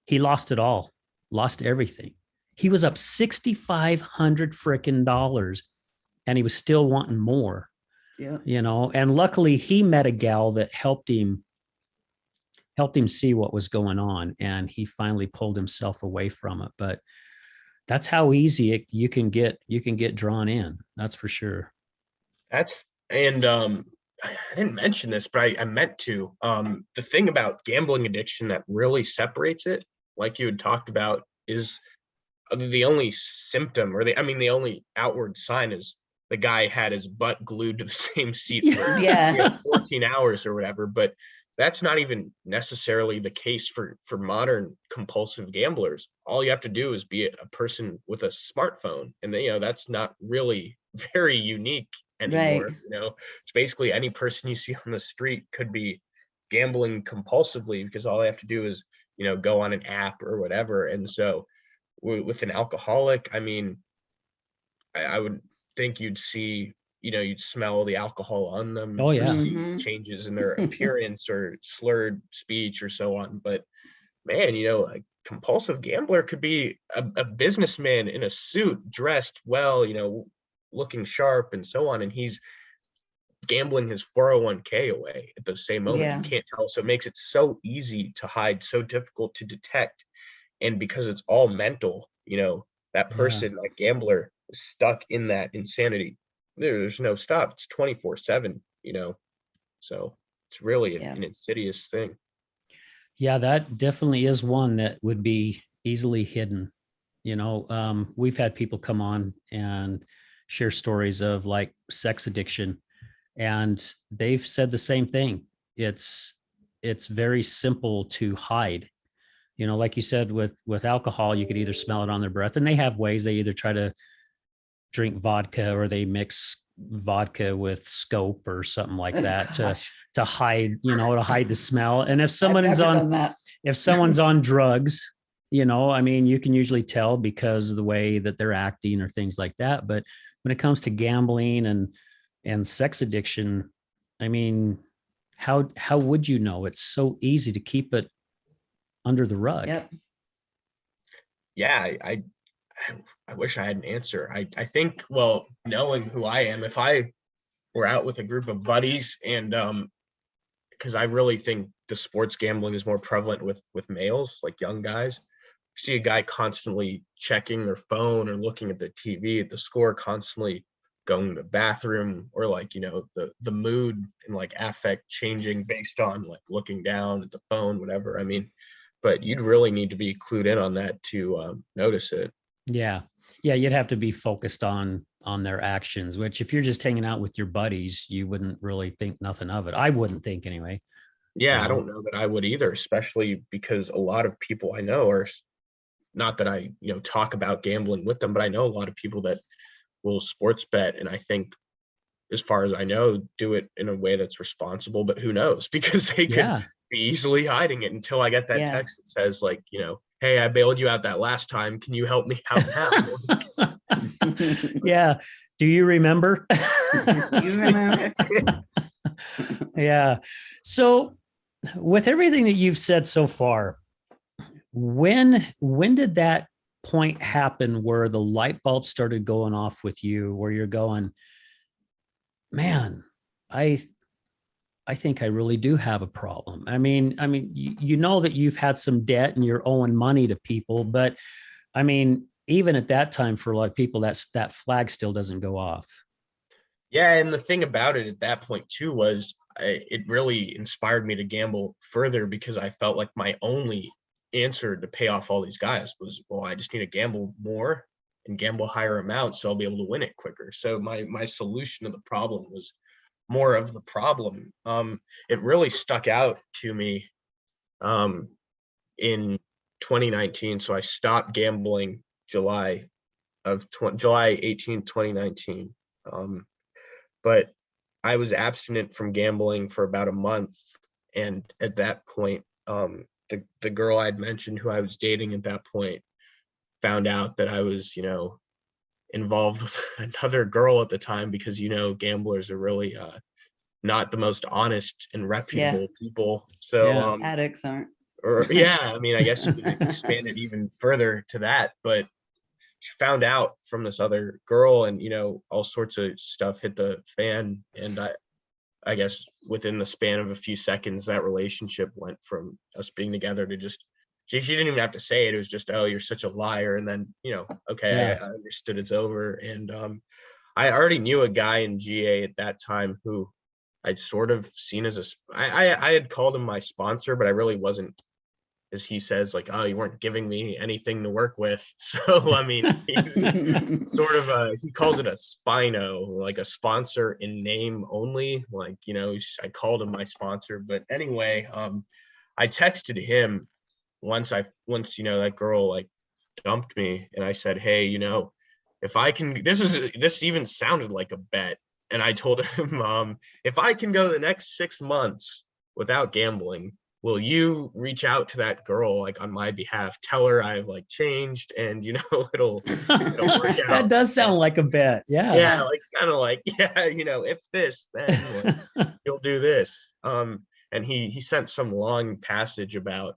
He lost it all, lost everything. He was up $6,500 freaking dollars, and he was still wanting more. Yeah. You know, and luckily he met a gal that helped him see what was going on, and he finally pulled himself away from it. But that's how easy you can get drawn in. That's for sure. I didn't mention this, but I meant to. The thing about gambling addiction that really separates it, like you had talked about, is the only symptom, or the only outward sign is the guy had his butt glued to the same seat for 14 hours or whatever. But that's not even necessarily the case for modern compulsive gamblers. All you have to do is be a person with a smartphone, and that's not really very unique anymore. Right. It's basically any person you see on the street could be gambling compulsively, because all they have to do is go on an app or whatever. And so with an alcoholic, I would think you'd see, you'd smell the alcohol on them. Oh, yeah. See Mhm. changes in their appearance or slurred speech or so on. But man, a compulsive gambler could be a businessman in a suit, dressed well, looking sharp and so on, and he's gambling his 401k away at the same moment. Yeah. You can't tell. So it makes it so easy to hide, so difficult to detect. And because it's all mental, that person, that gambler, is stuck in that insanity. There's no stop. It's 24/7, so. It's really Yeah. an insidious thing. Yeah, that definitely is one that would be easily hidden. We've had people come on and share stories of like sex addiction, and they've said the same thing. It's very simple to hide. Like you said, with alcohol, you could either smell it on their breath, and they have ways. They either try to drink vodka or they mix vodka with scope or something like Oh, that gosh. to hide, to hide the smell. And if I've someone's never on done that. if someone's on drugs, I mean, you can usually tell because of the way that they're acting or things like that. But when it comes to gambling and sex addiction, I mean, how would you know? It's so easy to keep it under the rug. Yep. Yeah, I wish I had an answer. I think, well, knowing who I am, if I were out with a group of buddies and because I really think the sports gambling is more prevalent with males, like young guys. See a guy constantly checking their phone or looking at the TV at the score, constantly going to the bathroom, or like, the mood and like affect changing based on like looking down at the phone, whatever. I mean, but you'd really need to be clued in on that to notice it. Yeah. Yeah. You'd have to be focused on their actions, which if you're just hanging out with your buddies, you wouldn't really think nothing of it. I wouldn't think anyway. Yeah, I don't know that I would either, especially because a lot of people I know are, not that I, talk about gambling with them, but I know a lot of people that will sports bet. And I think, as far as I know, do it in a way that's responsible, but who knows? Because they could Yeah. be easily hiding it until I get that Yeah. text that says like, hey, I bailed you out that last time. Can you help me out now? Yeah. Do you remember? Do you remember? Yeah. So with everything that you've said so far, when did that point happen where the light bulb started going off with you, where you're going, man, I think I really do have a problem? I mean, you know that you've had some debt and you're owing money to people, but I mean, even at that time, for a lot of people, that flag still doesn't go off. Yeah, and the thing about it at that point too was it really inspired me to gamble further, because I felt like my only answer to pay off all these guys was, well, I just need to gamble more and gamble higher amounts so I'll be able to win it quicker. So my solution to the problem was more of the problem. It really stuck out to me in 2019. So I stopped gambling July 18th, 2019. But I was abstinent from gambling for about a month. And at that point, the girl I'd mentioned who I was dating at that point found out that I was, involved with another girl at the time, because, gamblers are really not the most honest and reputable people. So, Yeah. Addicts aren't. I mean, I guess you could expand it even further to that, but she found out from this other girl, and all sorts of stuff hit the fan. And I guess within the span of a few seconds, that relationship went from us being together to just, she didn't even have to say it. It was just, oh, you're such a liar. And then, okay, Yeah. I understood it's over. And I already knew a guy in GA at that time who I'd sort of seen as I had called him my sponsor, but I really wasn't, as he says, like, oh, you weren't giving me anything to work with. So, I mean, he's sort of he calls it a spino, like a sponsor in name only. Like, I called him my sponsor. But anyway, I texted him once that girl like dumped me, and I said, hey, if I can, this even sounded like a bet. And I told him, if I can go the next 6 months without gambling, will you reach out to that girl like on my behalf? Tell her I've like changed, and it'll work out. That does sound like a bet. Yeah. Yeah, like kind of like, yeah, if this, then you'll do this. And he sent some long passage about,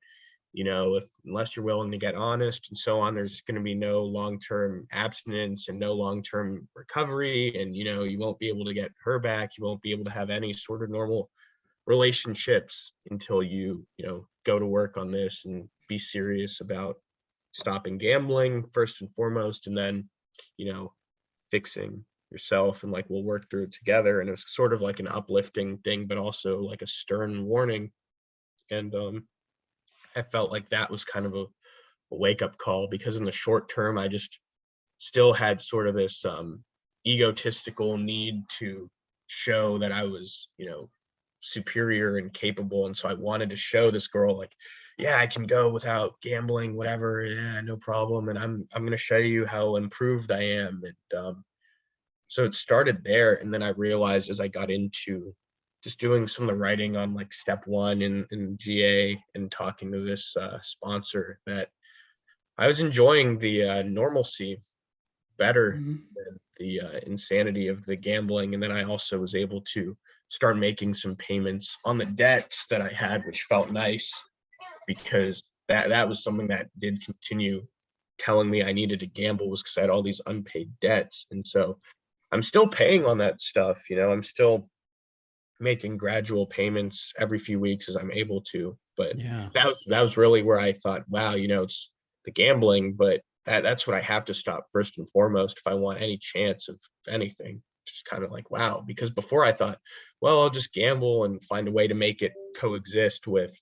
unless you're willing to get honest and so on, there's going to be no long-term abstinence and no long-term recovery, and you won't be able to get her back. You won't be able to have any sort of normal relationships until you go to work on this and be serious about stopping gambling first and foremost, and then fixing yourself, and like we'll work through it together. And it was sort of like an uplifting thing, but also like a stern warning. And I felt like that was kind of a wake-up call, because in the short term I just still had sort of this egotistical need to show that I was, superior and capable. And so I wanted to show this girl, like, yeah, I can go without gambling, whatever, yeah, no problem, and I'm going to show you how improved I am. And so it started there. And then I realized, as I got into just doing some of the writing on like step one in GA and talking to this sponsor, that I was enjoying the normalcy better than the insanity of the gambling. And then I also was able to start making some payments on the debts that I had, which felt nice, because that was something that did continue telling me I needed to gamble, was because I had all these unpaid debts. And so I'm still paying on that stuff. I'm still making gradual payments every few weeks as I'm able to. But Yeah. that was really where I thought, wow, it's the gambling, but that's what I have to stop first and foremost if I want any chance of anything. Just kind of like, wow, because before I thought, well, I'll just gamble and find a way to make it coexist with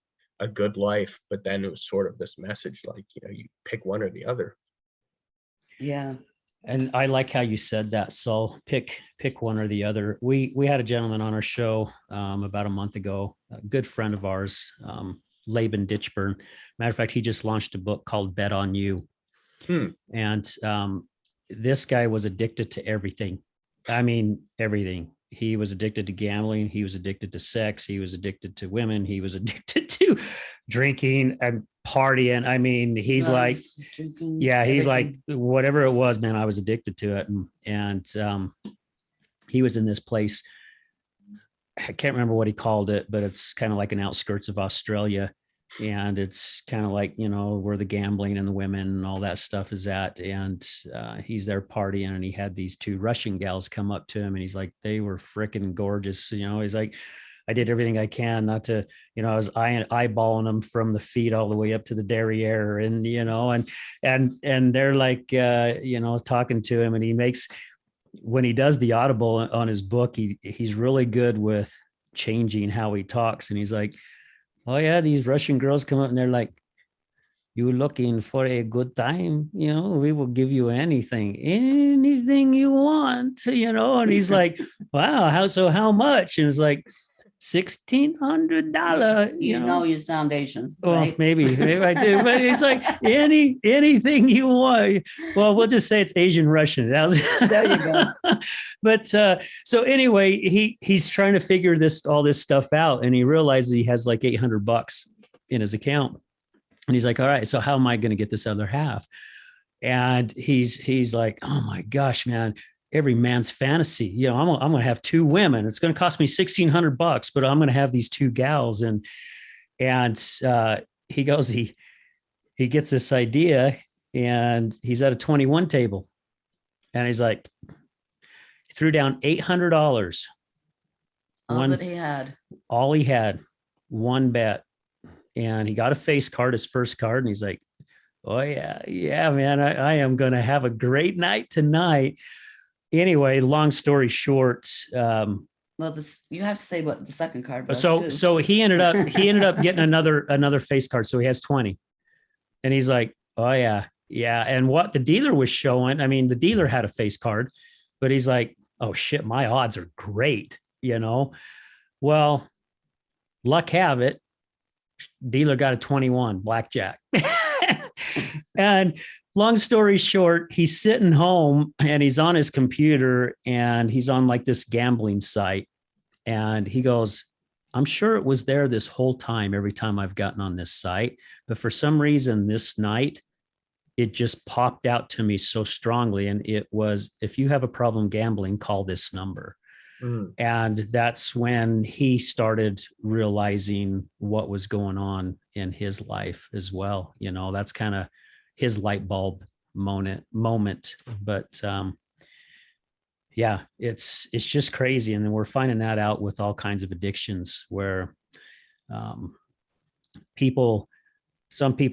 a good life. But then it was sort of this message, like, you pick one or the other. Yeah. And I like how you said that, Saul. Pick one or the other. We had a gentleman on our show about a month ago, a good friend of ours, Laban Ditchburn. Matter of fact, he just launched a book called Bet on You. And this guy was addicted to everything. I mean, everything. He was addicted to gambling. He was addicted to sex. He was addicted to women. He was addicted to drinking and partying. I mean, he's Drugs, like, drinking, yeah, he's like, everything. whatever it was, man, I was addicted to it. And he was in this place. I can't remember what he called it, but it's kind of like an outskirts of Australia. And it's kind of like, where the gambling and the women and all that stuff is at. And he's there partying, and he had these two Russian gals come up to him, and he's like, they were freaking gorgeous. He's like, I did everything I can not to, I was eyeballing them from the feet all the way up to the derriere, and, and they're like, talking to him, and he makes, when he does the audible on his book, he's really good with changing how he talks. And he's like, oh yeah, these Russian girls come up and they're like, you looking for a good time? We will give you anything you want, and he's like, wow, how much? And it's like $1,600, Your foundation. Well, right? maybe I do, but it's like anything you want. Well, we'll just say it's Asian Russian. There you go. But so anyway, he's trying to figure all this stuff out, and he realizes he has like $800 in his account, and he's like, all right, so how am I going to get this other half? And he's like, oh my gosh, man. Every man's fantasy, I'm going to have two women. It's going to cost me $1,600, but I'm going to have these two gals. And he goes, he gets this idea, and he's at a 21 table, and he's like, he threw down $800. All he had, one bet. And he got a face card, his first card. And he's like, oh yeah, man, I am going to have a great night tonight. Anyway, long story short, Well, you have to say what the second card was. so he ended up getting another face card. So he has 20, and he's like, oh yeah. And what the dealer was showing, I mean, the dealer had a face card, but he's like, oh shit, my odds are great. Well, luck have it, dealer got a 21 blackjack. And long story short, he's sitting home, and he's on his computer, and he's on like this gambling site. And he goes, I'm sure it was there this whole time, every time I've gotten on this site. But for some reason this night, it just popped out to me so strongly. And it was, if you have a problem gambling, call this number. And that's when he started realizing what was going on in his life as well. That's kind of his light bulb moment. But yeah, it's just crazy. And then we're finding that out with all kinds of addictions where some people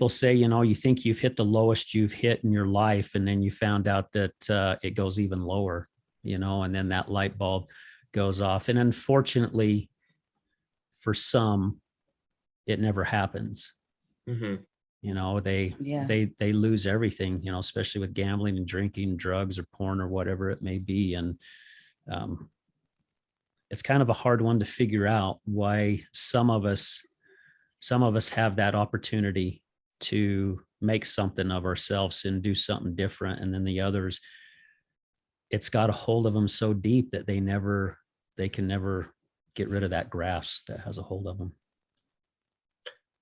say, you think you've hit the lowest you've hit in your life, and then you found out that it goes even lower. and then that light bulb goes off. And unfortunately, for some, it never happens. Mhm. They lose everything, especially with gambling and drinking, drugs or porn or whatever it may be. And it's kind of a hard one to figure out why some of us have that opportunity to make something of ourselves and do something different. And then the others, it's got a hold of them so deep that they can never get rid of that grasp that has a hold of them.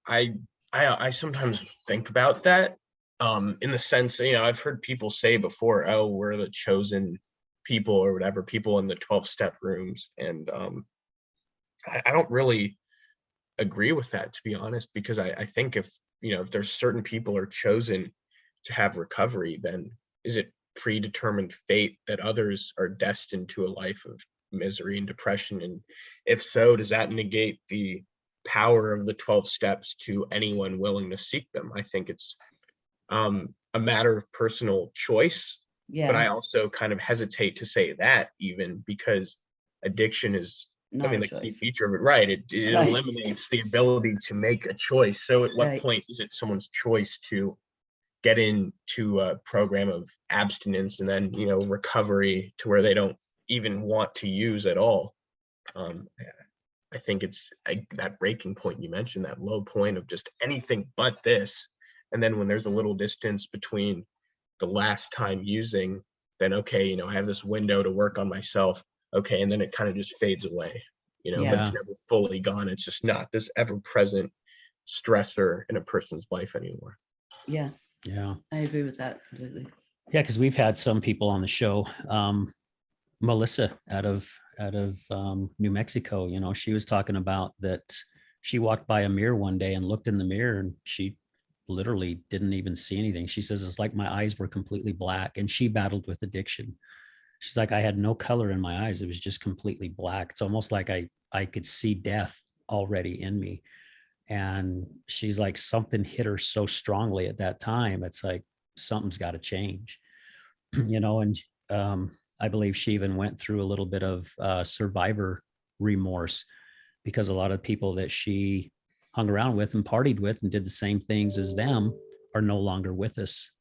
I sometimes think about that, in the sense, I've heard people say before, oh, we're the chosen people or whatever, people in the 12-step rooms. And I don't really agree with that, to be honest, because I think if there's certain people are chosen to have recovery, then is it predetermined fate that others are destined to a life of misery and depression? And if so, does that negate the power of the 12 steps to anyone willing to seek them? I think it's a matter of personal choice. Yeah. But I also kind of hesitate to say that, even because addiction is, Not a the key choice. feature of it, right? It Right. eliminates the ability to make a choice. So at what Right. point is it someone's choice to get into a program of abstinence and then, recovery to where they don't even want to use at all? I think it's that breaking point you mentioned, that low point of just anything but this. And then when there's a little distance between the last time using, then okay, I have this window to work on myself. Okay, and then it kind of just fades away, but it's never fully gone. It's just not this ever-present stressor in a person's life anymore. Yeah, Yeah. I agree with that completely. Yeah, because we've had some people on the show. Melissa out of New Mexico, she was talking about that she walked by a mirror one day and looked in the mirror and she literally didn't even see anything. She says, it's like my eyes were completely black, and she battled with addiction. She's like, I had no color in my eyes. It was just completely black. It's almost like I could see death already in me. And she's like, something hit her so strongly at that time. It's like, something's got to change, and I believe she even went through a little bit of survivor remorse, because a lot of people that she hung around with and partied with and did the same things as them are no longer with us,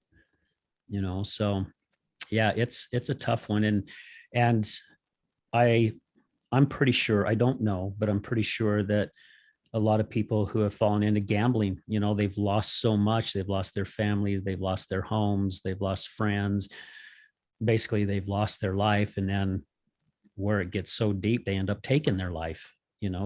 so yeah, it's a tough one. And I'm pretty sure, I don't know, but I'm pretty sure that a lot of people who have fallen into gambling, they've lost so much. They've lost their families, they've lost their homes, they've lost friends. Basically, they've lost their life. And then where it gets so deep, they end up taking their life,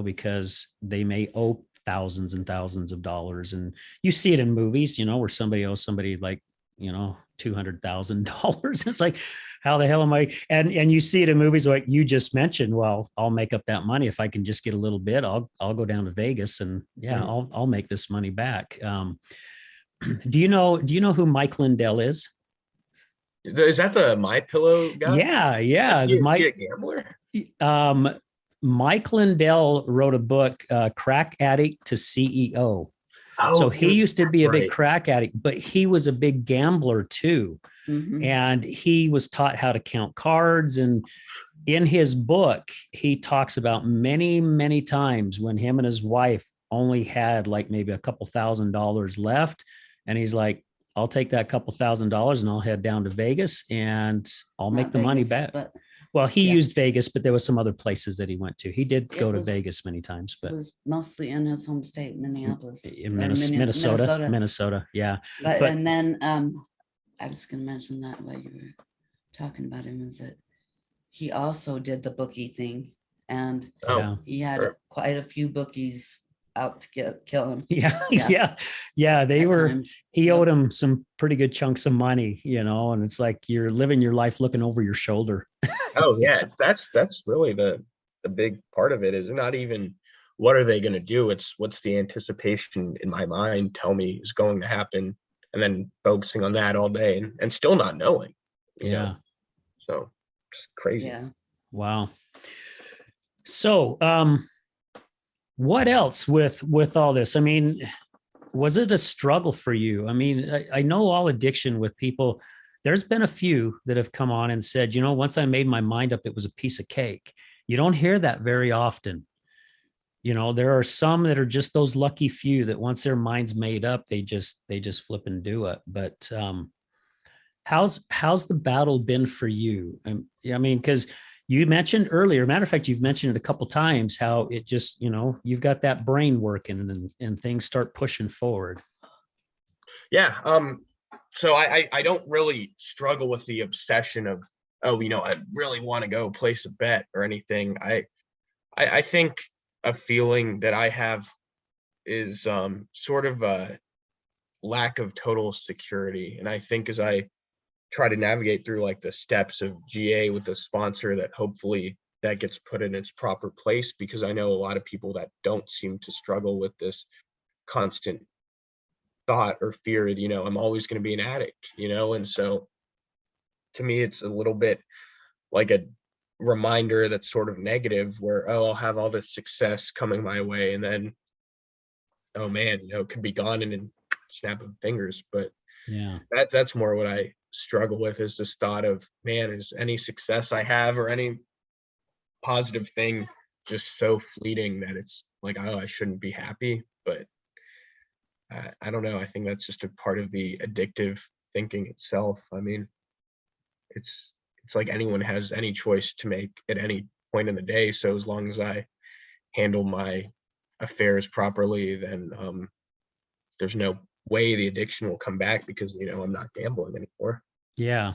because they may owe thousands and thousands of dollars. And you see it in movies, where somebody owes somebody like, $200,000. It's like, how the hell am I? And you see it in movies like you just mentioned. Well, I'll make up that money if I can just get a little bit. I'll go down to Vegas and I'll make this money back. Do you know who Mike Lindell is? Is that the My Pillow guy? Yeah. Is he a gambler? Mike Lindell wrote a book, Crack Addict to CEO. Oh, so he used to be a big right. crack addict, but he was a big gambler too. Mhm. And he was taught how to count cards. And in his book, he talks about many, many times when him and his wife only had like maybe a couple $1,000s left. And he's like, I'll take that couple $1,000s and I'll head down to Vegas and I'll make Not the money Vegas, back. but Well, he yeah. used Vegas, but there was some other places that he went to. He did It go to was- Vegas many times, it but was mostly in his home state, Minneapolis. in or Minnesota. Yeah. But but- and then I was going to mention that while you were talking about him, is that he also did the bookie thing, and Oh, Yeah. he had Sure. quite a few bookies out to kill him. Yeah. Yeah. Yeah. They at were, times. he Yep. owed him some pretty good chunks of money, and it's like you're living your life looking over your shoulder. Oh yeah, that's really the big part of it. Is not even what are they going to do, it's what's the anticipation in my mind tell me is going to happen, and then focusing on that all day and still not knowing, you know? So it's crazy. Yeah. Wow. So, what else with all this? I mean, was it a struggle for you? I mean, I know all addiction with people, there's been a few that have come on and said, once I made my mind up, it was a piece of cake. You don't hear that very often. There are some that are just those lucky few that once their mind's made up, they just flip and do it. But how's the battle been for you? I mean, because you mentioned earlier, matter of fact, you've mentioned it a couple times, how it just, you've got that brain working and things start pushing forward. Yeah. So I don't really struggle with the obsession of, oh, I really want to go place a bet or anything. I think a feeling that I have is sort of a lack of total security. And I think as I try to navigate through like the steps of GA with the sponsor, that hopefully that gets put in its proper place, because I know a lot of people that don't seem to struggle with this constant thought or fear that, I'm always going to be an addict, and so to me, it's a little bit like a reminder that's sort of negative, where, oh, I'll have all this success coming my way, and then, oh man, it could be gone in a snap of fingers. But yeah, that's more what I struggle with, is this thought of, man, is any success I have or any positive thing just so fleeting that it's like, oh, I shouldn't be happy. But I don't know. I think that's just a part of the addictive thinking itself. I mean, it's like anyone has any choice to make at any point in the day. So as long as I handle my affairs properly, then there's no way the addiction will come back, because, I'm not gambling anymore. Yeah.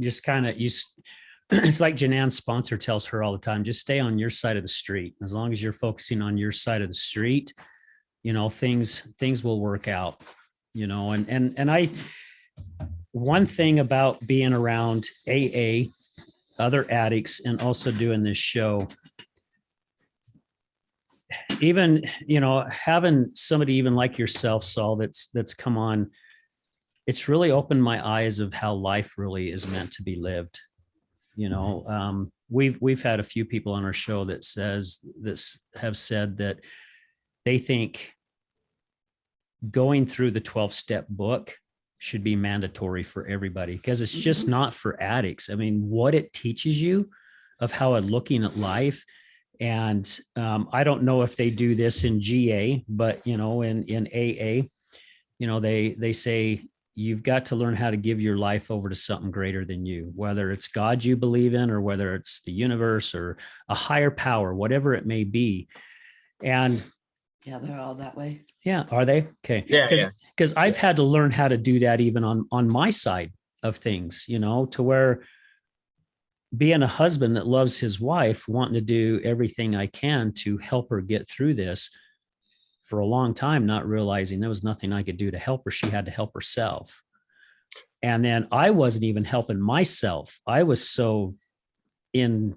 Just kind of, it's like Janan's sponsor tells her all the time, just stay on your side of the street. As long as you're focusing on your side of the street, things will work out, and I, one thing about being around AA, other addicts, and also doing this show, even, having somebody even like yourself, Saul, that's come on, it's really opened my eyes of how life really is meant to be lived. We've had a few people on our show that have said that they think going through the 12-step book should be mandatory for everybody, because it's just not for addicts. I mean, what it teaches you of how looking at life. And I don't know if they do this in GA, but, in AA, they say you've got to learn how to give your life over to something greater than you, whether it's God you believe in, or whether it's the universe or a higher power, whatever it may be. And Yeah, they're all that way. yeah, are they? Okay. Yeah. Because I've had to learn how to do that even on my side of things, to where being a husband that loves his wife, wanting to do everything I can to help her get through this for a long time, not realizing there was nothing I could do to help her. She had to help herself. And then I wasn't even helping myself. I was so in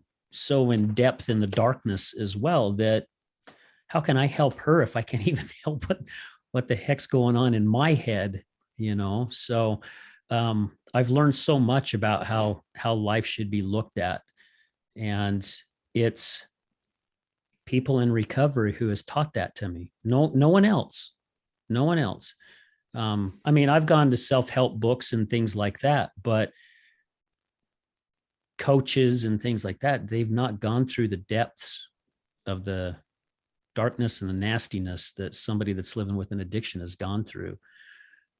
depth in the darkness as well, that how can I help her if I can't even help what the heck's going on in my head, So I've learned so much about how life should be looked at. And it's people in recovery who has taught that to me. No one else. I mean, I've gone to self-help books and things like that, but coaches and things like that, they've not gone through the depths of the darkness and the nastiness that somebody that's living with an addiction has gone through.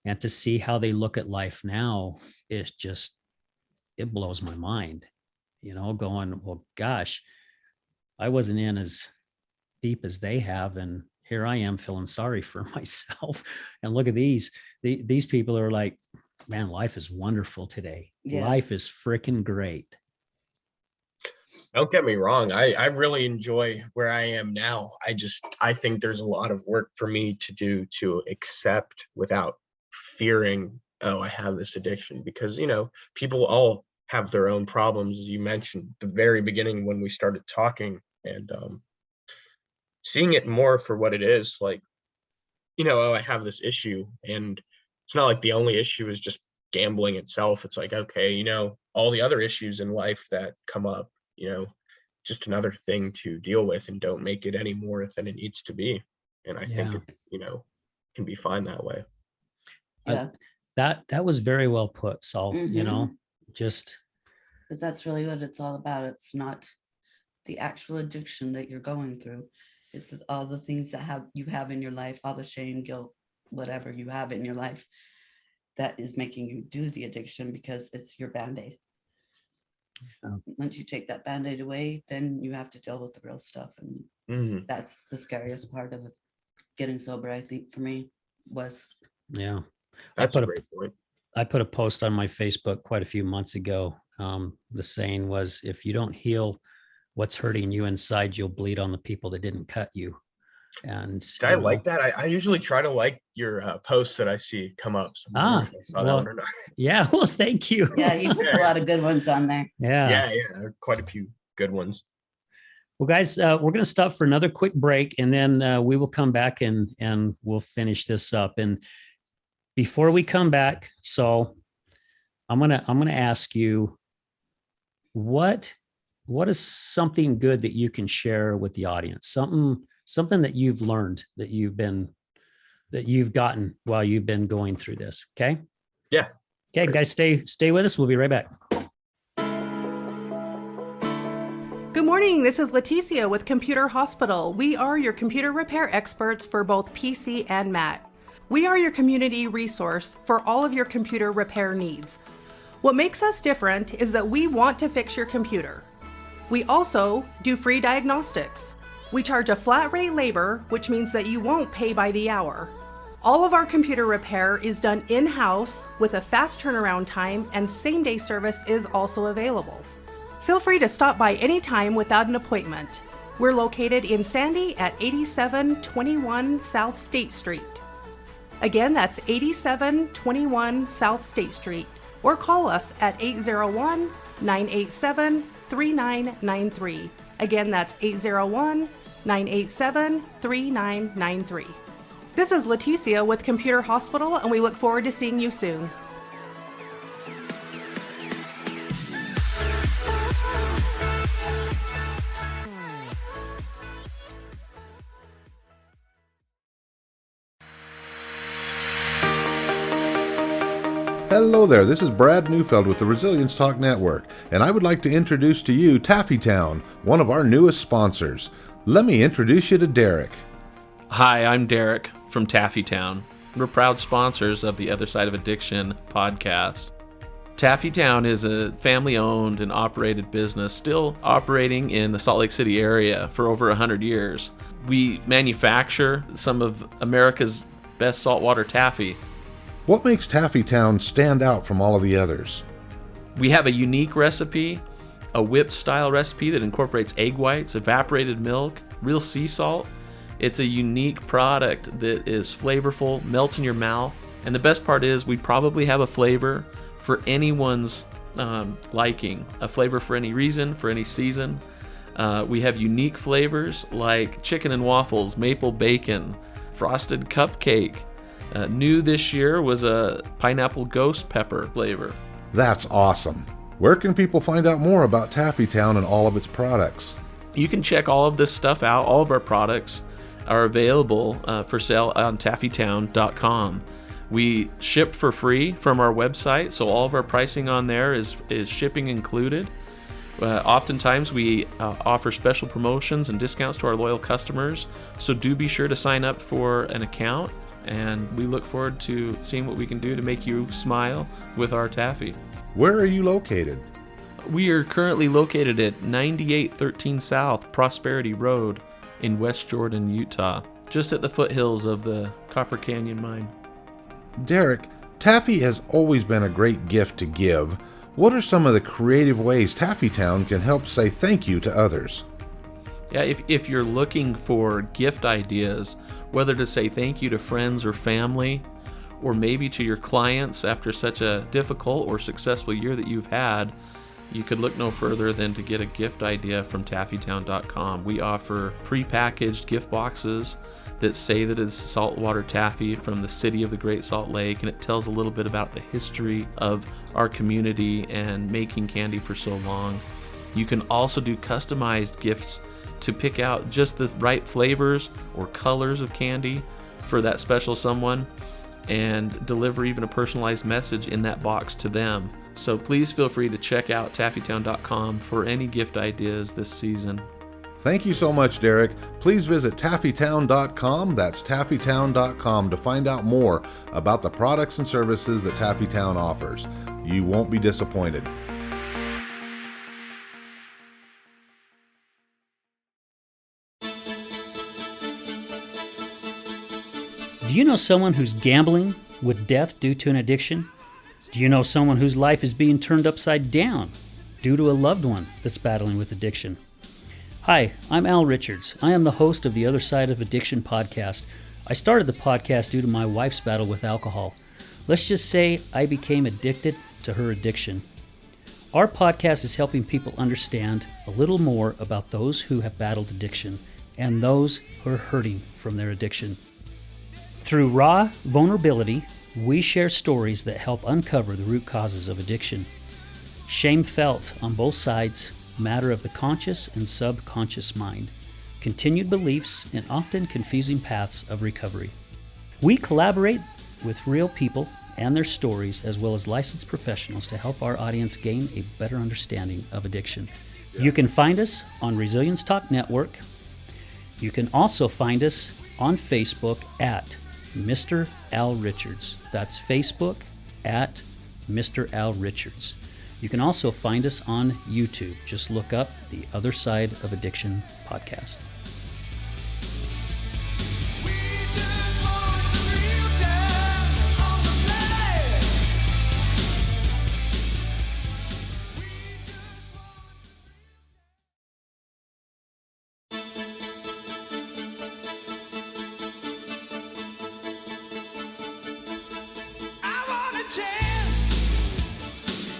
And to see how they look at life now, it blows my mind, going, well, gosh, I wasn't in as deep as they have. And here I am feeling sorry for myself. And look at these people are like, man, life is wonderful today. Yeah. Life is freaking great. Don't get me wrong. I really enjoy where I am now. I think there's a lot of work for me to do to accept without fearing, oh, I have this addiction, because, people all have their own problems, as you mentioned at the very beginning when we started talking, and seeing it more for what it is, like, oh, I have this issue, and it's not like the only issue is just gambling itself. It's like, okay, all the other issues in life that come up, just another thing to deal with, and don't make it any more than it needs to be. And I think it's, can be fine that way. Yeah. That was very well put, Saul. You know, just Because that's really what it's all about. It's not the actual addiction that you're going through. It's all the things that you have in your life, all the shame, guilt, whatever you have in your life that is making you do the addiction, because it's your Band-Aid. Yeah. Once you take that Band-Aid away, then you have to deal with the real stuff. And that's the scariest part of it. Getting sober, I think, for me was. yeah. That's a great point. I put a post on my Facebook quite a few months ago. The saying was, if you don't heal what's hurting you inside, you'll bleed on the people that didn't cut you. And I like that. I usually try to like your posts that I see come up. So I wonder if I saw that one or not. Yeah, well, thank you. Yeah, he puts a lot of good ones on there. Yeah. Yeah, quite a few good ones. Well, guys, we're going to stop for another quick break, and then we will come back and we'll finish this up. And before we come back, Saul, I'm gonna ask you, what is something good that you can share with the audience? Something that you've learned, that you've gotten while you've been going through this. Okay. Yeah. Okay, guys, stay with us. We'll be right back. Good morning, this is Leticia with Computer Hospital. We are your computer repair experts for both PC and Mac. We are your community resource for all of your computer repair needs. What makes us different is that we want to fix your computer. We also do free diagnostics. We charge a flat rate labor, which means that you won't pay by the hour. All of our computer repair is done in-house with a fast turnaround time, and same-day service is also available. Feel free to stop by anytime without an appointment. We're located in Sandy at 8721 South State Street. Again, that's 8721 South State Street, or call us at 801-987-3993. Again, that's 801-987-3993. This is Leticia with Computer Hospital, and we look forward to seeing you soon. Hello there, this is Brad Neufeld with the Resilience Talk Network, and I would like to introduce to you Taffytown, one of our newest sponsors. Let me introduce you to Derek. Hi, I'm Derek from Taffytown. We're proud sponsors of the Other Side of Addiction podcast. Taffytown is a family-owned and operated business still operating in the Salt Lake City area for over 100 years. We manufacture some of America's best saltwater taffy. What makes Taffytown stand out from all of the others? We have a unique recipe, a whipped-style recipe that incorporates egg whites, evaporated milk, real sea salt. It's a unique product that is flavorful, melts in your mouth, and the best part is we probably have a flavor for anyone's liking, a flavor for any reason, for any season. We have unique flavors like chicken and waffles, maple bacon, frosted cupcake. New this year was a pineapple ghost pepper flavor. That's awesome. Where can people find out more about Taffytown and all of its products? You can check all of this stuff out. All of our products are available for sale on taffytown.com. We ship for free from our website, so all of our pricing on there is shipping included. Oftentimes we offer special promotions and discounts to our loyal customers, so do be sure to sign up for an account, and we look forward to seeing what we can do to make you smile with our taffy. Where are you located? We are currently located at 9813 South Prosperity Road in West Jordan, Utah, just at the foothills of the Copper Canyon mine. Derek, taffy has always been a great gift to give. What are some of the creative ways Taffytown can help say thank you to others? Yeah, if you're looking for gift ideas, whether to say thank you to friends or family, or maybe to your clients after such a difficult or successful year that you've had, you could look no further than to get a gift idea from taffytown.com. We offer pre-packaged gift boxes that say that it's saltwater taffy from the city of the Great Salt Lake, and it tells a little bit about the history of our community and making candy for so long. You can also do customized gifts to pick out just the right flavors or colors of candy for that special someone. and deliver even a personalized message in that box to them. So please feel free to check out taffytown.com for any gift ideas this season. Thank you so much, Derek. Please visit taffytown.com. That's taffytown.com to find out more about the products and services that Taffytown offers. You won't be disappointed. Do you know someone who's gambling with death due to an addiction? Do you know someone whose life is being turned upside down due to a loved one that's battling with addiction? Hi, I'm Al Richards. I am the host of the Other Side of Addiction podcast. I started the podcast due to my wife's battle with alcohol. Let's just say I became addicted to her addiction. Our podcast is helping people understand a little more about those who have battled addiction and those who are hurting from their addiction. Through raw vulnerability, we share stories that help uncover the root causes of addiction. Shame felt on both sides, matter of the conscious and subconscious mind, continued beliefs, and often confusing paths of recovery. We collaborate with real people and their stories, as well as licensed professionals, to help our audience gain a better understanding of addiction. You can find us on Resilience Talk Network. You can also find us on Facebook at Mr. Al Richards. That's Facebook at Mr. Al Richards. You can also find us on YouTube. Just look up the Other Side of Addiction podcast.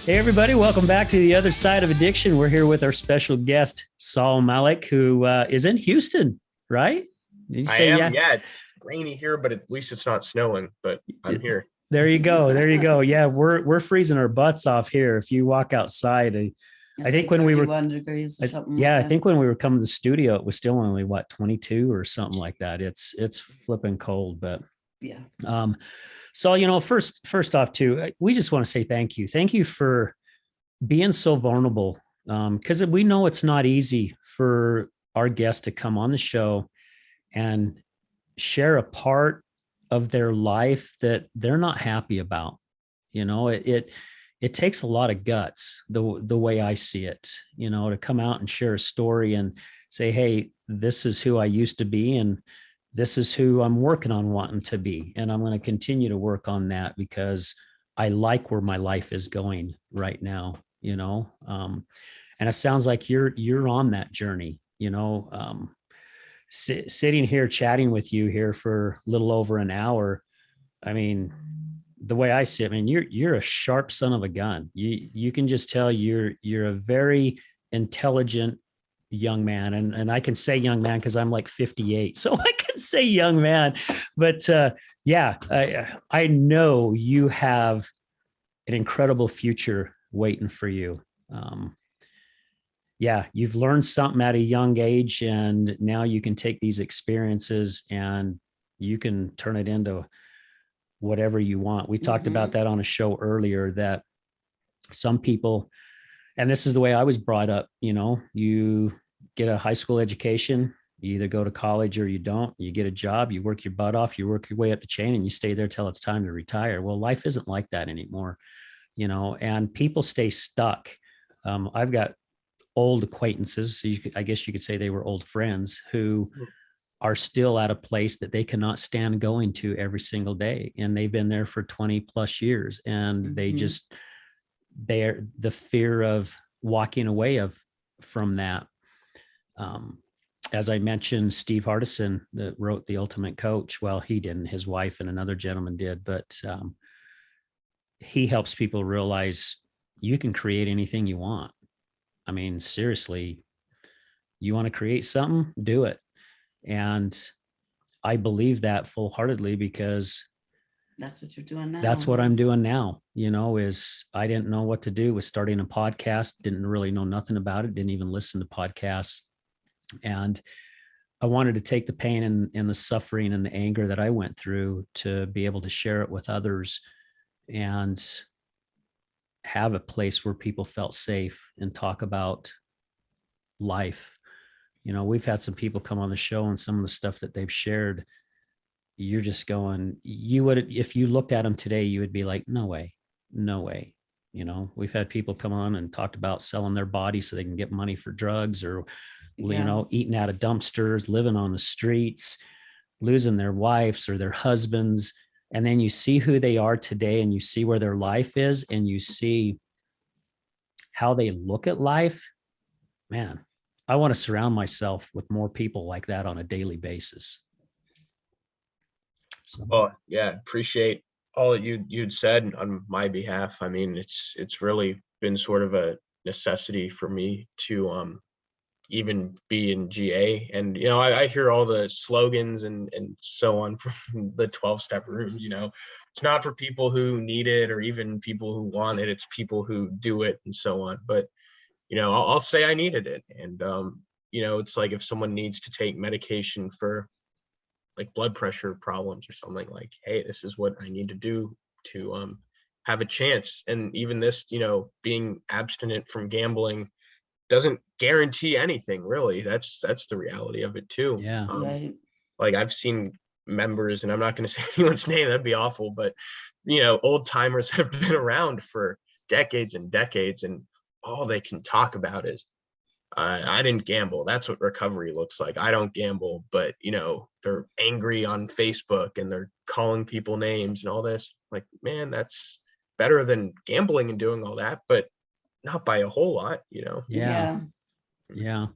Hey everybody, welcome back to the Other Side of Addiction. We're here with our special guest, Saul Malek, who is in Houston, right? Did you say, I am, yeah, it's rainy here, but at least it's not snowing, but I'm here. There you go. There you go. Yeah, we're freezing our butts off here. If you walk outside, I think when we were, degrees or something yeah, like I think when we were coming to the studio, it was still only 22 or something like that. It's flipping cold, but yeah. So, first off too, we just want to say thank you. Thank you for being so vulnerable. Because we know it's not easy for our guests to come on the show and share a part of their life that they're not happy about. It takes a lot of guts, the way I see it, to come out and share a story and say, hey, this is who I used to be, and this is who I'm working on wanting to be. And I'm going to continue to work on that because I like where my life is going right now, and it sounds like you're on that journey, sitting here chatting with you here for a little over an hour. I mean, the way I see it, you're a sharp son of a gun. You can just tell you're a very intelligent young man, and I can say young man because I'm like 58, so I can say young man. But I know you have an incredible future waiting for you. You've learned something at a young age, and now you can take these experiences and you can turn it into whatever you want. We talked about that on a show earlier, that some people, and this is the way I was brought up, you get a high school education, you either go to college or you don't, you get a job, you work your butt off, you work your way up the chain, and you stay there till it's time to retire. Well, life isn't like that anymore, and people stay stuck. I've got old acquaintances, so I guess you could say they were old friends, who are still at a place that they cannot stand going to every single day. And they've been there for 20 plus years, and they're the fear of walking away from that. As I mentioned, Steve Hardison, that wrote The Ultimate Coach. Well, he didn't, his wife and another gentleman did, but he helps people realize you can create anything you want. Seriously, you want to create something, do it. And I believe that full-heartedly, because that's what you're doing now. That's what I'm doing now, is I didn't know what to do with starting a podcast, didn't really know nothing about it, didn't even listen to podcasts. And I wanted to take the pain and the suffering and the anger that I went through to be able to share it with others and have a place where people felt safe and talk about life. You know, we've had some people come on the show and some of the stuff that they've shared, you're just going, you would, if you looked at them today, you would be like, no way, no way. You know, we've had people come on and talked about selling their body so they can get money for drugs, or, you know, eating out of dumpsters, living on the streets, losing their wives or their husbands. And then you see who they are today and you see where their life is and you see how they look at life. Man, I want to surround myself with more people like that on a daily basis. So. Oh yeah, appreciate all that you'd said on my behalf. I mean, it's really been sort of a necessity for me to even be in GA. And you know, I hear all the slogans and so on from the 12-step rooms. You know, it's not for people who need it or even people who want it. It's people who do it and so on. But you know, I'll say I needed it. And you know, it's like if someone needs to take medication for like blood pressure problems or something, like, hey, this is what I need to do to have a chance. And even this, you know, being abstinent from gambling doesn't guarantee anything, really. That's the reality of it too. Yeah. Right. Like I've seen members, and I'm not going to say anyone's name, that'd be awful, but you know, old timers have been around for decades and decades, and all they can talk about is, I didn't gamble. That's what recovery looks like. I don't gamble, but you know, they're angry on Facebook and they're calling people names and all this. Like, man, that's better than gambling and doing all that, but not by a whole lot, you know? Yeah. Yeah.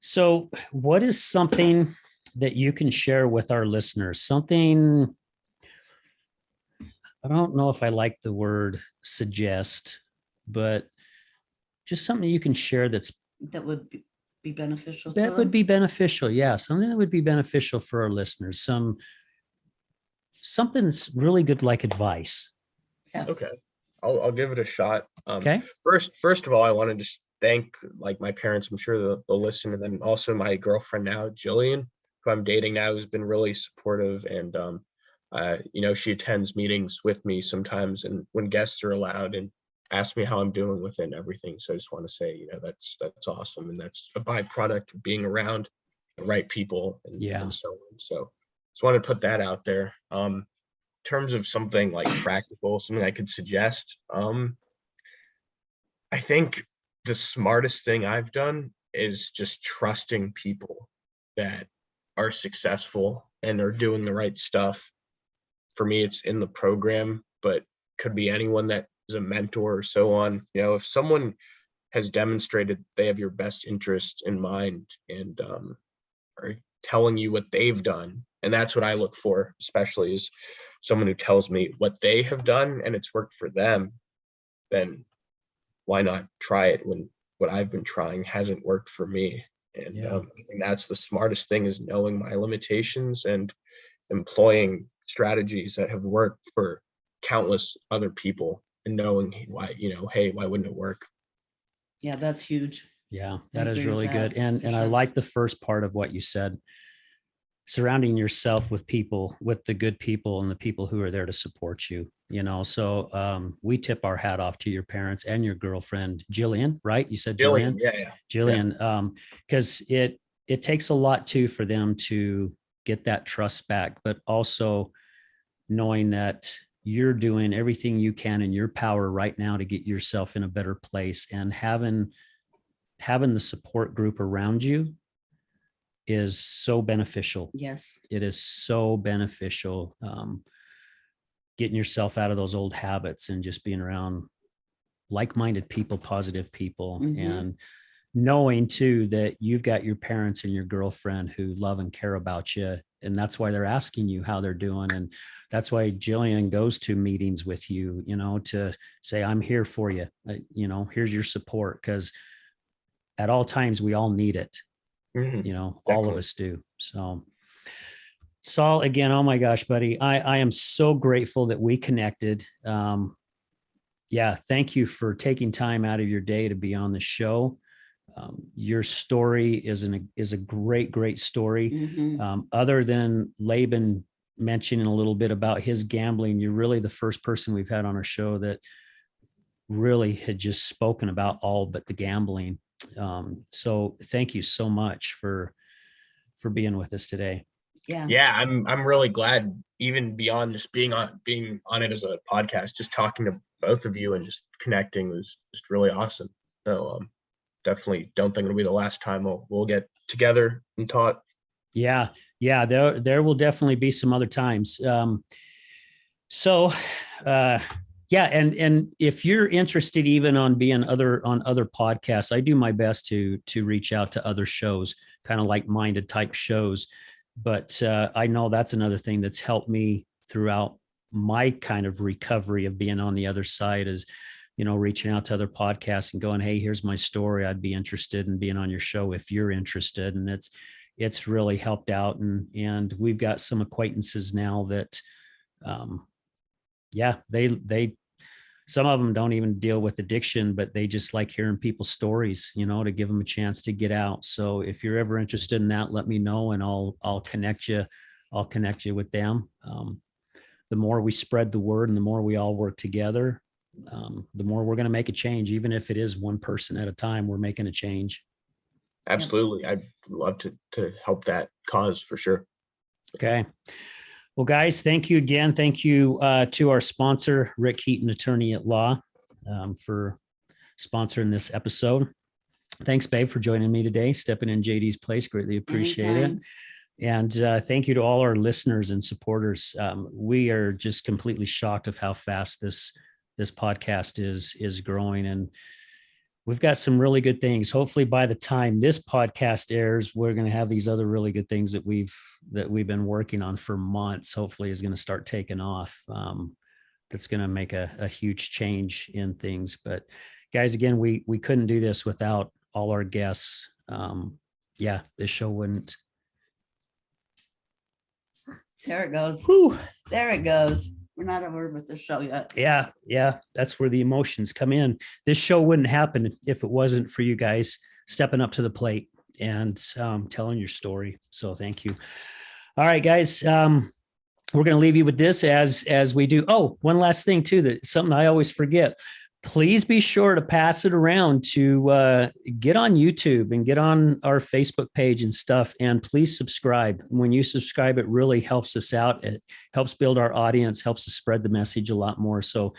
So what is something that you can share with our listeners? Something, I don't know if I like the word suggest, but just something you can share that would be beneficial. That would be beneficial. Yeah. Something that would be beneficial for our listeners. Something's really good, like advice. Yeah. Okay. I'll give it a shot. Okay. First of all, I want to just thank like my parents. I'm sure they'll listen, and then also my girlfriend now, Jillian, who I'm dating now, who's been really supportive. And you know, she attends meetings with me sometimes, and when guests are allowed, and ask me how I'm doing with it and everything. So I just want to say, you know, that's awesome, and that's a byproduct of being around the right people and so on. So just want to put that out there. In terms of something like practical, something I could suggest, I think the smartest thing I've done is just trusting people that are successful and are doing the right stuff. For me, it's in the program, but could be anyone that is a mentor or so on. You know, if someone has demonstrated they have your best interest in mind and are telling you what they've done, and that's what I look for, especially is someone who tells me what they have done and it's worked for them, then why not try it when what I've been trying hasn't worked for me? And I think that's the smartest thing, is knowing my limitations and employing strategies that have worked for countless other people, and knowing why, you know, hey, why wouldn't it work? Yeah, that's huge. Yeah, I that is agree with really that, good. And I sure. like the first part of what you said, surrounding yourself with people, with the good people and the people who are there to support you, you know? So we tip our hat off to your parents and your girlfriend, Jillian, right? You said Jillian? Yeah. Jillian, because it takes a lot too for them to get that trust back, but also knowing that you're doing everything you can in your power right now to get yourself in a better place, and having the support group around you is so beneficial. Yes. It is so beneficial. Getting yourself out of those old habits and just being around like-minded people, positive people, and knowing too that you've got your parents and your girlfriend who love and care about you. And that's why they're asking you how they're doing. And that's why Jillian goes to meetings with you, you know, to say, I'm here for you. You know, here's your support. Because at all times we all need it. You know, all of us do. So Saul, again, oh my gosh, buddy, I am so grateful that we connected. Yeah. Thank you for taking time out of your day to be on the show. Your story is a great story. Mhm. Other than Laban mentioning a little bit about his gambling, you're really the first person we've had on our show that really had just spoken about all but the gambling. So thank you so much for being with us today. Yeah. Yeah, I'm really glad, even beyond just being on it as a podcast, just talking to both of you and just connecting was just really awesome. So definitely don't think it'll be the last time we'll get together and talk. Yeah. There will definitely be some other times. Yeah. And if you're interested even on being on other podcasts, I do my best to reach out to other shows, kind of like-minded type shows. But I know that's another thing that's helped me throughout my kind of recovery of being on the other side is, reaching out to other podcasts and going, hey, here's my story. I'd be interested in being on your show if you're interested. And it's really helped out. And we've got some acquaintances now that, they some of them don't even deal with addiction, but they just like hearing people's stories, to give them a chance to get out. So if you're ever interested in that, let me know and I'll connect you. I'll connect you with them. The more we spread the word and the more we all work together, the more we're going to make a change. Even if it is one person at a time, we're making a change. Absolutely. I'd love to help that cause for sure. Okay. Well, guys, thank you again. Thank you to our sponsor, Rick Heaton, attorney at law, for sponsoring this episode. Thanks, babe, for joining me today, stepping in JD's place. Greatly appreciate Anytime. it. And thank you to all our listeners and supporters. We are just completely shocked of how fast this podcast is growing, and we've got some really good things. Hopefully by the time this podcast airs, we're going to have these other really good things that we've been working on for months. Hopefully is going to start taking off. That's going to make a huge change in things. But guys, again, we couldn't do this without all our guests. This show wouldn't. There it goes. Whew. There it goes. We're not over with the show yet. Yeah. That's where the emotions come in. This show wouldn't happen if it wasn't for you guys stepping up to the plate and telling your story. So thank you. All right, guys. We're going to leave you with this as we do. Oh, one last thing too, that something I always forget. Please be sure to pass it around to get on YouTube and get on our Facebook page and stuff. And please subscribe. When you subscribe, it really helps us out. It helps build our audience, helps us spread the message a lot more. So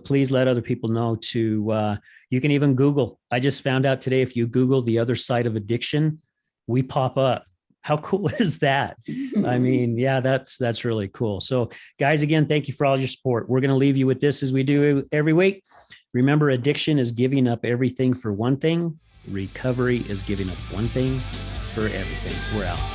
please let other people know to, you can even Google. I just found out today, if you Google the other side of addiction, we pop up. How cool is that? I mean, yeah, that's really cool. So guys, again, thank you for all your support. We're going to leave you with this as we do every week. Remember, addiction is giving up everything for one thing. Recovery is giving up one thing for everything. We're out.